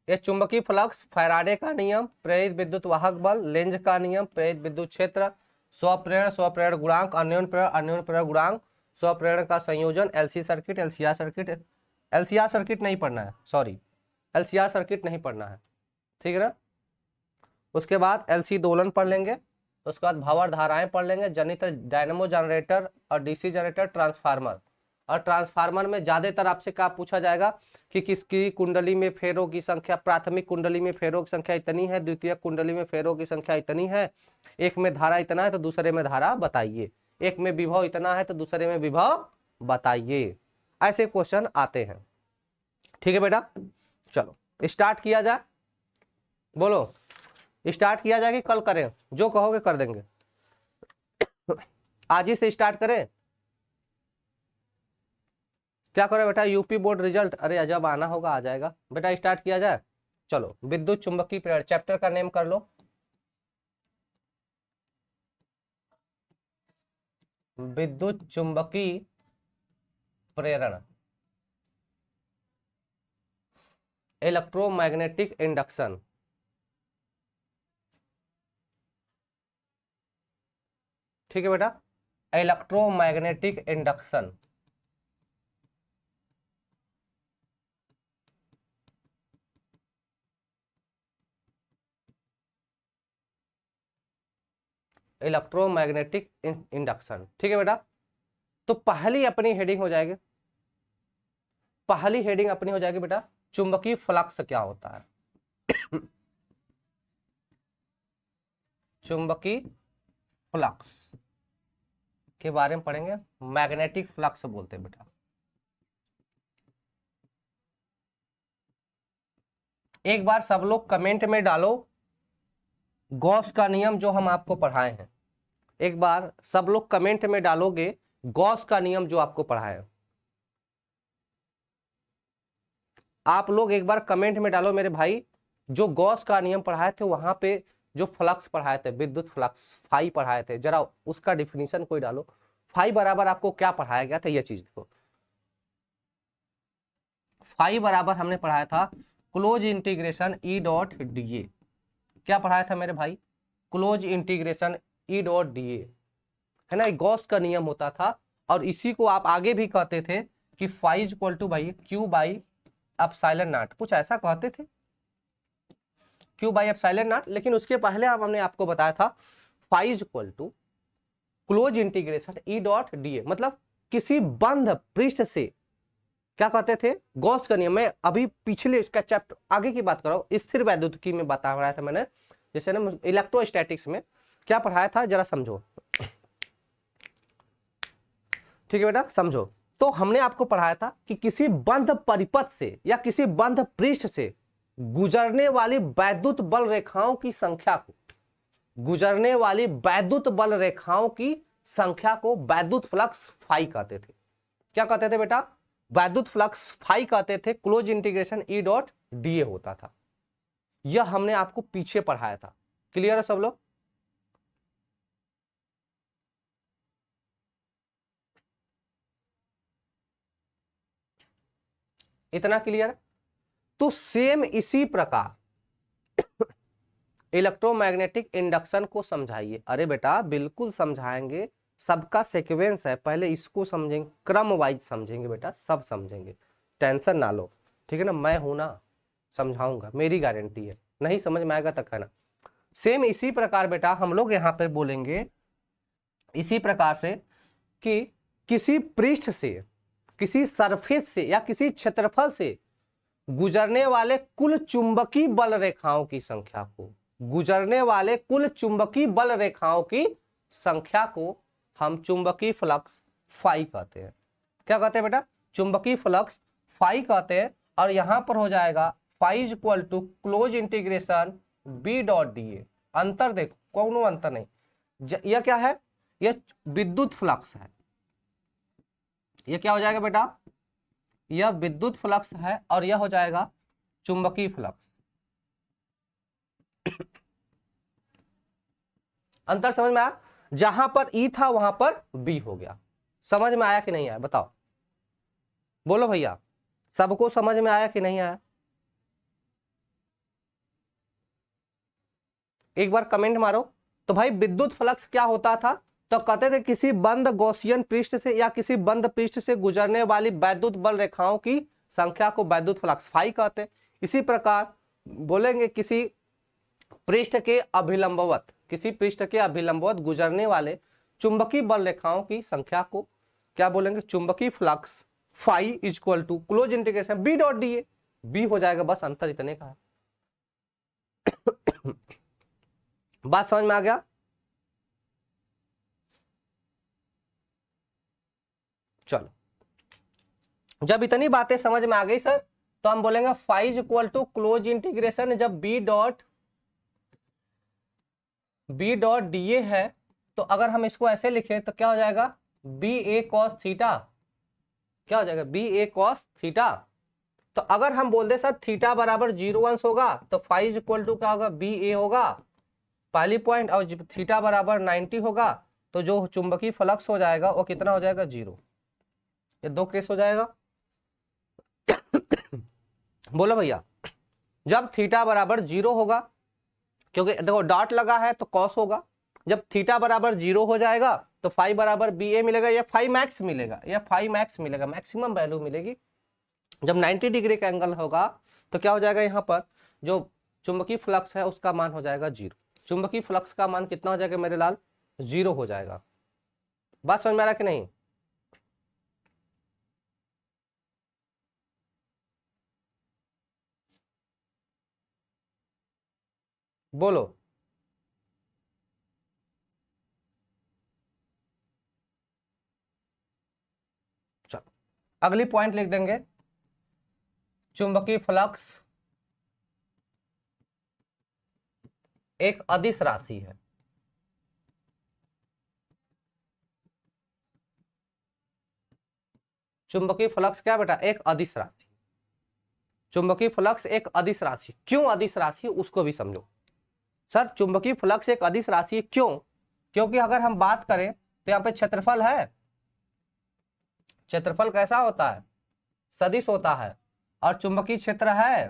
ये चुंबकीय फ्लक्स, फैराडे का नियम, प्रेरित विद्युत वाहक बल, लेंज का नियम, प्रेरित विद्युत क्षेत्र, स्वप्रेरण, स्वप्रेरण गुणांक, अन्योन्य प्रेरण, अन्योन्य प्रेरण गुणांक, स्वप्रेरण का संयोजन, LC circuit, LCR circuit. LCR circuit नहीं पढ़ना है, सॉरी, एलसीआर सर्किट नहीं पढ़ना है, ठीक है ना। उसके बाद एलसी दोलन पढ़ लेंगे। उसके बाद भंवर धाराएं पढ़ लेंगे, जनित्र, डायनेमो जनरेटर और डीसी जनरेटर, ट्रांसफार्मर। और ट्रांसफार्मर में ज्यादातर आपसे क्या पूछा जाएगा कि किसकी कुंडली में फेरों की संख्या, प्राथमिक कुंडली में फेरों की संख्या इतनी है, द्वितीय कुंडली में फेरों की संख्या इतनी है, एक में धारा इतना है तो दूसरे में धारा बताइए, एक में विभव इतना है तो दूसरे में विभव बताइए। ऐसे क्वेश्चन आते हैं, ठीक है बेटा। चलो स्टार्ट किया जाए, बोलो स्टार्ट किया जाए कि कल करें? जो कहोगे कर देंगे। आज ही से स्टार्ट करें? क्या करो बेटा, यूपी बोर्ड रिजल्ट, अरे जब आना होगा आ जाएगा बेटा। स्टार्ट किया जाए, चलो विद्युत चुंबकीय प्रेरण, चैप्टर का नेम कर लो विद्युत चुंबकीय प्रेरण, इलेक्ट्रोमैग्नेटिक इंडक्शन। ठीक है बेटा, इलेक्ट्रोमैग्नेटिक इंडक्शन। इलेक्ट्रोमैग्नेटिक इंडक्शन, ठीक है बेटा। तो पहली अपनी हेडिंग हो जाएगी, पहली हेडिंग अपनी हो जाएगी बेटा, चुंबकीय फ्लक्स क्या होता है। चुंबकीय फ्लक्स के बारे में पढ़ेंगे, मैग्नेटिक फ्लक्स बोलते हैं बेटा। एक बार सब लोग कमेंट में डालो गॉस का नियम जो हम आपको पढ़ाए हैं। एक बार सब लोग कमेंट में डालोगे गॉस का नियम जो आपको पढ़ाए। आप लोग एक बार कमेंट में डालो मेरे भाई, जो गॉस का नियम पढ़ाए थे वहां पे जो फ्लक्स पढ़ाए थे, विद्युत फ्लक्स फाई पढ़ाए थे, जरा उसका डिफिनीशन कोई डालो। फाई बराबर आपको क्या पढ़ाया गया था, ये चीज देखो। फाई बराबर हमने पढ़ाया था close integration E dot D ए। क्या पढ़ाया था मेरे भाई, close integration E dot D A, है ना, गॉस का नियम होता था। और इसी को आप आगे भी कहते थे कि फाई इज इक्वल टू भाई क्यू बाई एप्सिलॉन नॉट, कुछ ऐसा कहते थे, क्यू बाई एप्सिलॉन नॉट। लेकिन उसके पहले हमने आपको बताया था phi is equal to close integration E dot D A, मतलब किसी बंद पृष्ठ से, क्या कहते थे, गॉस का नियम। मैं अभी पिछले इसका चैप्टर आगे की बात कर रहा हूं, स्थिर वैद्युतिकी में बता रहा था मैंने, जैसे ना इलेक्ट्रोस्टैटिक्स में क्या पढ़ाया था, जरा समझो। ठीक है बेटा, समझो। तो हमने आपको पढ़ाया था कि किसी बंद परिपथ से या किसी बंद पृष्ठ से गुजरने वाली वैद्युत बल रेखाओं की संख्या को, गुजरने वाली वैद्युत बल रेखाओं की संख्या को वैद्युत फ्लक्स फाई कहते थे। क्या कहते थे बेटा, वैद्युत फ्लक्स फाई कहते थे। Close integration E dot D ए होता था। यह हमने आपको पीछे पढ़ाया था। क्लियर है सब लोग? इतना क्लियर? तो सेम इसी प्रकार इलेक्ट्रोमैग्नेटिक इंडक्शन को समझाइए। अरे बेटा बिल्कुल समझाएंगे, सबका सीक्वेंस है, पहले इसको समझेंगे, क्रम वाइज समझेंगे बेटा, सब समझेंगे, टेंशन ना लो। ठीक है ना, मैं हूं ना, समझाऊंगा, मेरी गारंटी है। नहीं समझ में आएगा तक है ना। सेम इसी प्रकार बेटा हम लोग यहाँ पे बोलेंगे इसी प्रकार से कि किसी पृष्ठ से, किसी सरफेस से या किसी क्षेत्रफल से गुजरने वाले कुल चुंबकीय बल रेखाओं की संख्या को, गुजरने वाले कुल चुंबकीय बल रेखाओं की संख्या को हम चुंबकीय फ्लक्स फाई कहते हैं। क्या कहते हैं बेटा, चुंबकीय फ्लक्स फाई कहते हैं। और यहां पर हो जाएगा phi is equal to close integration B dot D A. अंतर देखो, कोनो अंतर नहीं। यह क्या है, यह विद्युत फ्लक्स है। यह क्या हो जाएगा बेटा, यह विद्युत फ्लक्स है और यह हो जाएगा चुंबकीय फ्लक्स। अंतर समझ में आया? जहां पर ई था वहां पर बी हो गया। समझ में आया कि नहीं आया बताओ, बोलो भैया, सबको समझ में आया कि नहीं आया? एक बार कमेंट मारो। तो भाई विद्युत फ्लक्स क्या होता था, तो कहते थे किसी बंद गॉसियन पृष्ठ से या किसी बंद पृष्ठ से गुजरने वाली वैद्युत बल रेखाओं की संख्या को वैद्युत फ्लक्स फाई कहते हैं। इसी प्रकार बोलेंगे किसी पृष्ठ के अभिलंबवत, किसी पृष्ठ के अभिलंबवत गुजरने वाले चुंबकीय बल रेखाओं की संख्या को क्या बोलेंगे, चुंबकीय flux phi is equal to close integration B dot D A. B हो जाएगा, बस अंतर इतने का है। बात समझ में आ गया? चलो, जब इतनी बातें समझ में आ गई सर, तो हम बोलेंगे phi is equal to close integration, जब बी डॉट डी ए है, तो अगर हम इसको ऐसे लिखें तो क्या हो जाएगा, बी ए कॉस थीटा क्या हो जाएगा, बी ए कॉस थीटा। तो अगर हम बोल दे सर थीटा बराबर 0 अंश होगा तो फाइव इक्वल टू क्या होगा, बी ए होगा पहली पॉइंट, और थीटा बराबर 90 होगा तो जो चुंबकीय फ्लक्स हो जाएगा वो कितना हो जाएगा, 0। ये दो केस हो जाएगा। बोलो भैया, जब थीटा बराबर 0 होगा, क्योंकि देखो डॉट लगा है तो कॉस होगा, जब थीटा बराबर 0 हो जाएगा तो फाइव बराबर बी ए मिलेगा, या फाइव मैक्स मिलेगा, या फाइव मैक्स मिलेगा, मैक्सिमम वैल्यू मिलेगी। जब 90 डिग्री का एंगल होगा तो क्या हो जाएगा, यहाँ पर जो चुंबकीय फ्लक्स है उसका मान हो जाएगा 0। चुंबकीय फ्लक्स का मान कितना हो जाएगा मेरे लाल, 0 हो जाएगा। बात समझ में आ रहा कि नहीं? बोलो। चलो अगली पॉइंट लिख देंगे, चुंबकीय फ्लक्स एक अदिश राशि है। चुंबकीय फ्लक्स क्या बेटा, एक अदिश राशि। चुंबकीय फ्लक्स एक अदिश राशि, क्यों अदिश राशि उसको भी समझो। सर चुंबकीय फ्लक्स एक अदिश राशि है क्यों, क्योंकि अगर हम बात करें तो यहाँ पे क्षेत्रफल है, क्षेत्रफल कैसा होता है, सदिश होता है, और चुंबकीय क्षेत्र है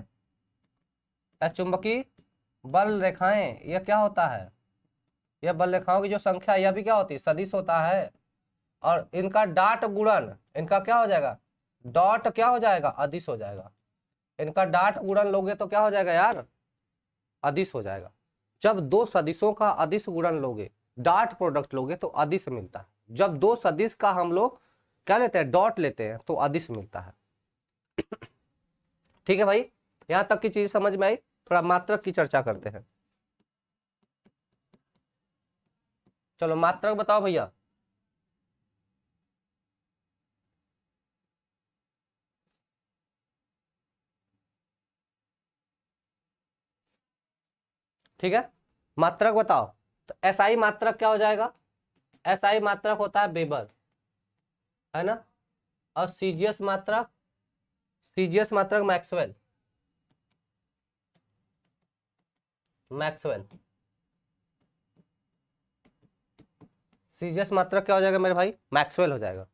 या चुंबकीय बल रेखाएं, यह क्या होता है, यह बल रेखाओं की जो संख्या यह भी क्या होती है, सदिश होता है। और इनका डॉट गुणन, इनका क्या हो जाएगा, डॉट क्या हो जाएगा, अदिश हो जाएगा। इनका डॉट गुणन लोगे तो क्या हो जाएगा यार, अदिश हो जाएगा। जब दो सदिशों का अदिश गुणन लोगे, डॉट प्रोडक्ट लोगे तो अदिश मिलता है। जब दो सदिश का हम लोग क्या लेते हैं, डॉट लेते हैं तो अदिश मिलता है। ठीक है भाई, यहां तक की चीज समझ में आई। थोड़ा मात्रक की चर्चा करते हैं। चलो मात्रक बताओ भैया। ठीक है, मात्रक बताओ। तो एसआई मात्रक क्या हो जाएगा, एसआई मात्रक होता है वेबर, है ना। और सीजीएस मात्रक, सीजीएस मात्रक मैक्सवेल, मैक्सवेल। सीजीएस मात्रक क्या हो जाएगा मेरे भाई, मैक्सवेल हो जाएगा।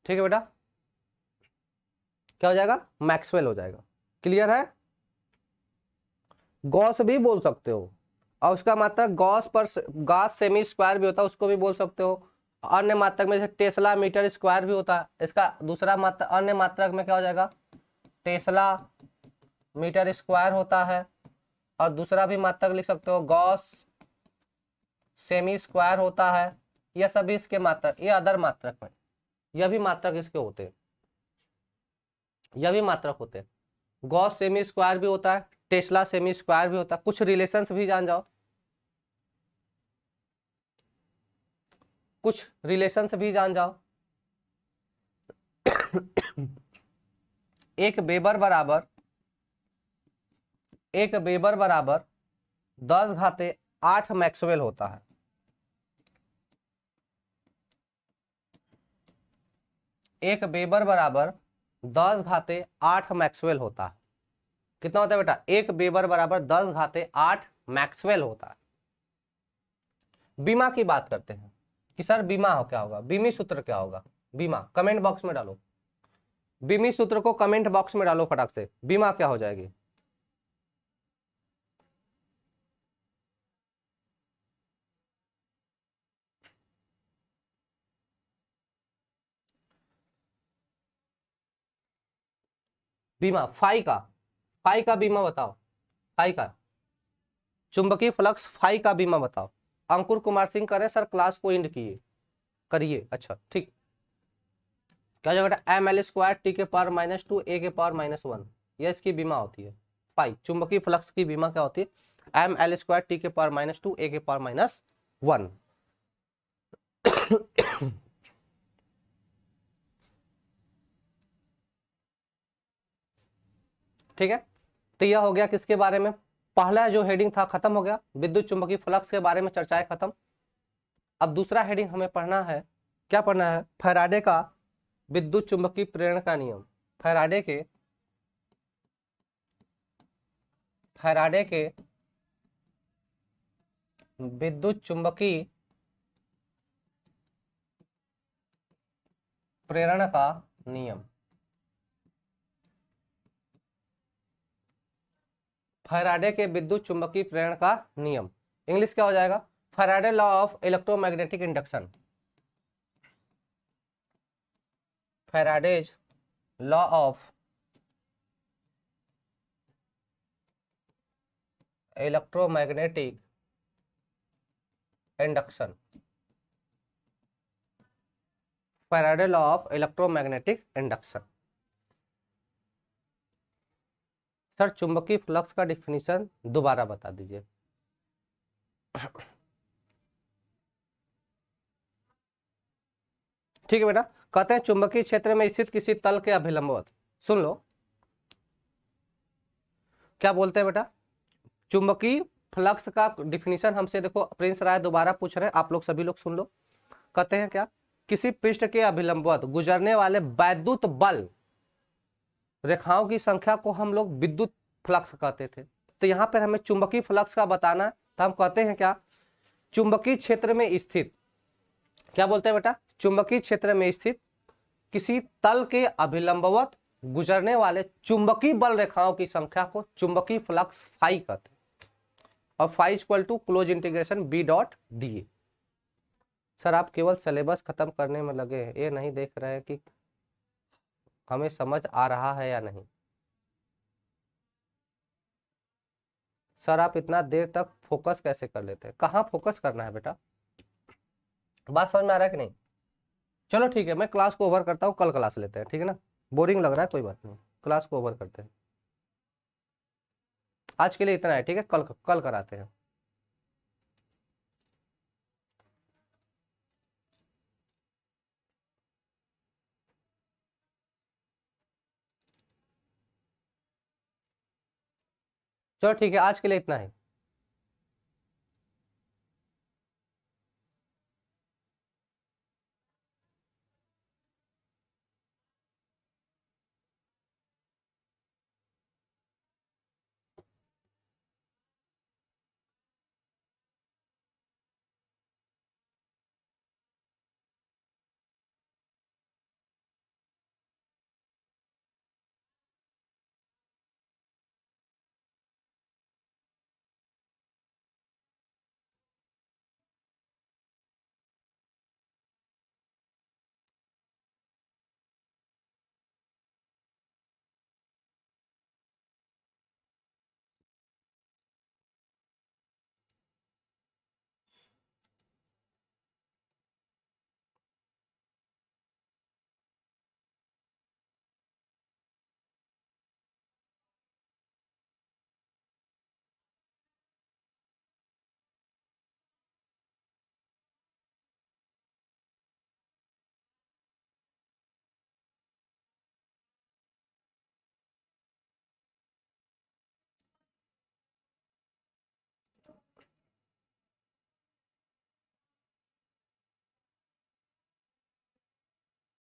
ठीक है बेटा, क्या हो जाएगा, मैक्सवेल हो जाएगा। क्लियर है। गॉस भी बोल सकते हो, और उसका मात्रक गॉस पर गॉस सेमी स्क्वायर भी होता है, उसको भी बोल सकते हो। अन्य मात्रक में जैसे टेस्ला मीटर स्क्वायर भी होता है, इसका दूसरा मात्रक अन्य मात्रक में क्या हो जाएगा, टेस्ला मीटर स्क्वायर होता है। और दूसरा भी मात्रक लिख सकते हो, गॉस सेमी स्क्वायर होता है। यह सभी इसके मात्रक, ये अदर मात्रक में, यह भी मात्रक इसके होते हैं, यह भी मात्रक होते हैं। गॉस सेमी स्क्वायर भी होता है, टेस्ला सेमी स्क्वायर भी होता है। कुछ रिलेशंस भी जान जाओ, कुछ रिलेशंस भी जान जाओ। एक वेबर बराबर, एक वेबर बराबर 10⁸ मैक्सवेल होता है। एक वेबर बराबर 10⁸ मैक्सवेल होता है। कितना होता है बेटा, एक वेबर बराबर 10⁸ मैक्सवेल होता है। बीमा की बात करते हैं कि सर बीमा हो क्या होगा, बीमी सूत्र क्या होगा। बीमा कमेंट बॉक्स में डालो, बीमी सूत्र को कमेंट बॉक्स में डालो फटाक से, बीमा क्या हो जाएगी। बीमा फाई का बीमा बताओ, फाई का चुंबकीय फ्लक्स फाई का बीमा बताओ। अंकुर कुमार सिंह करे सर क्लास को एंड किए करिए, अच्छा ठीक। क्या जाएगा बेटा, एम एल स्क्वायर टी के पावर -2 ए के पावर -1, ये इसकी बीमा होती है। फाई चुंबकीय फ्लक्स की बीमा क्या होती है, एम एल स्क्वायर टी के पावर -2 ए के पावर -1। ठीक है, तो यह हो गया किसके बारे में, पहला जो हेडिंग था खत्म हो गया, विद्युत चुंबकीय फ्लक्स के बारे में चर्चाएं खत्म। अब दूसरा हेडिंग हमें पढ़ना है, क्या पढ़ना है? फैराडे का विद्युत चुंबकीय प्रेरण का नियम। फैराडे के विद्युत चुंबकीय प्रेरण का नियम। फैराडे के विद्युत चुंबकीय प्रेरण का नियम, इंग्लिश क्या हो जाएगा? Faraday law of electromagnetic induction. Faraday's law of electromagnetic induction. Faraday law of electromagnetic induction. Sir चुंबकीय फ्लक्स का डिफिनीशन दोबारा बता दीजिए। ठीक है बेटा, कहते हैं चुंबकीय क्षेत्र में स्थित किसी तल के अभिलंबवत, सुन लो क्या बोलते हैं बेटा। चुंबकीय फ्लक्स का डिफिनीशन हमसे देखो प्रिंस राय दोबारा पूछ रहे हैं, आप लोग सभी लोग सुन लो। कहते हैं क्या? किसी पृष्ठ के अभिलंबवत गुजरने वाले वैद्युत बल रेखाओं की संख्या को हम लोग विद्युत फ्लक्स कहते थे। तो यहां पर हमें चुंबकीय फ्लक्स का बताना है, तो हम कहते हैं क्या? चुंबकीय क्षेत्र में स्थित, क्या बोलते हैं बेटा? चुंबकीय क्षेत्र में स्थित किसी तल के अभिलंबवत गुजरने वाले चुंबकीय बल रेखाओं की संख्या को चुंबकीय फ्लक्स फाई कहते हैं। और phi equal to close integration B dot D. Sir आप केवल सिलेबस खत्म करने में लगे हैं, ये नहीं देख रहे हैं कि हमें समझ आ रहा है या नहीं। सर आप इतना देर तक फोकस कैसे कर लेते हैं? कहाँ फोकस करना है बेटा? बात समझ में आ रहा है कि नहीं? चलो ठीक है, मैं क्लास को ओवर करता हूँ, कल क्लास लेते हैं, ठीक है ना? बोरिंग लग रहा है, कोई बात नहीं, क्लास को ओवर करते हैं। आज के लिए इतना है, ठीक है? कल कराते हैं। चलो ठीक है, आज के लिए इतना है।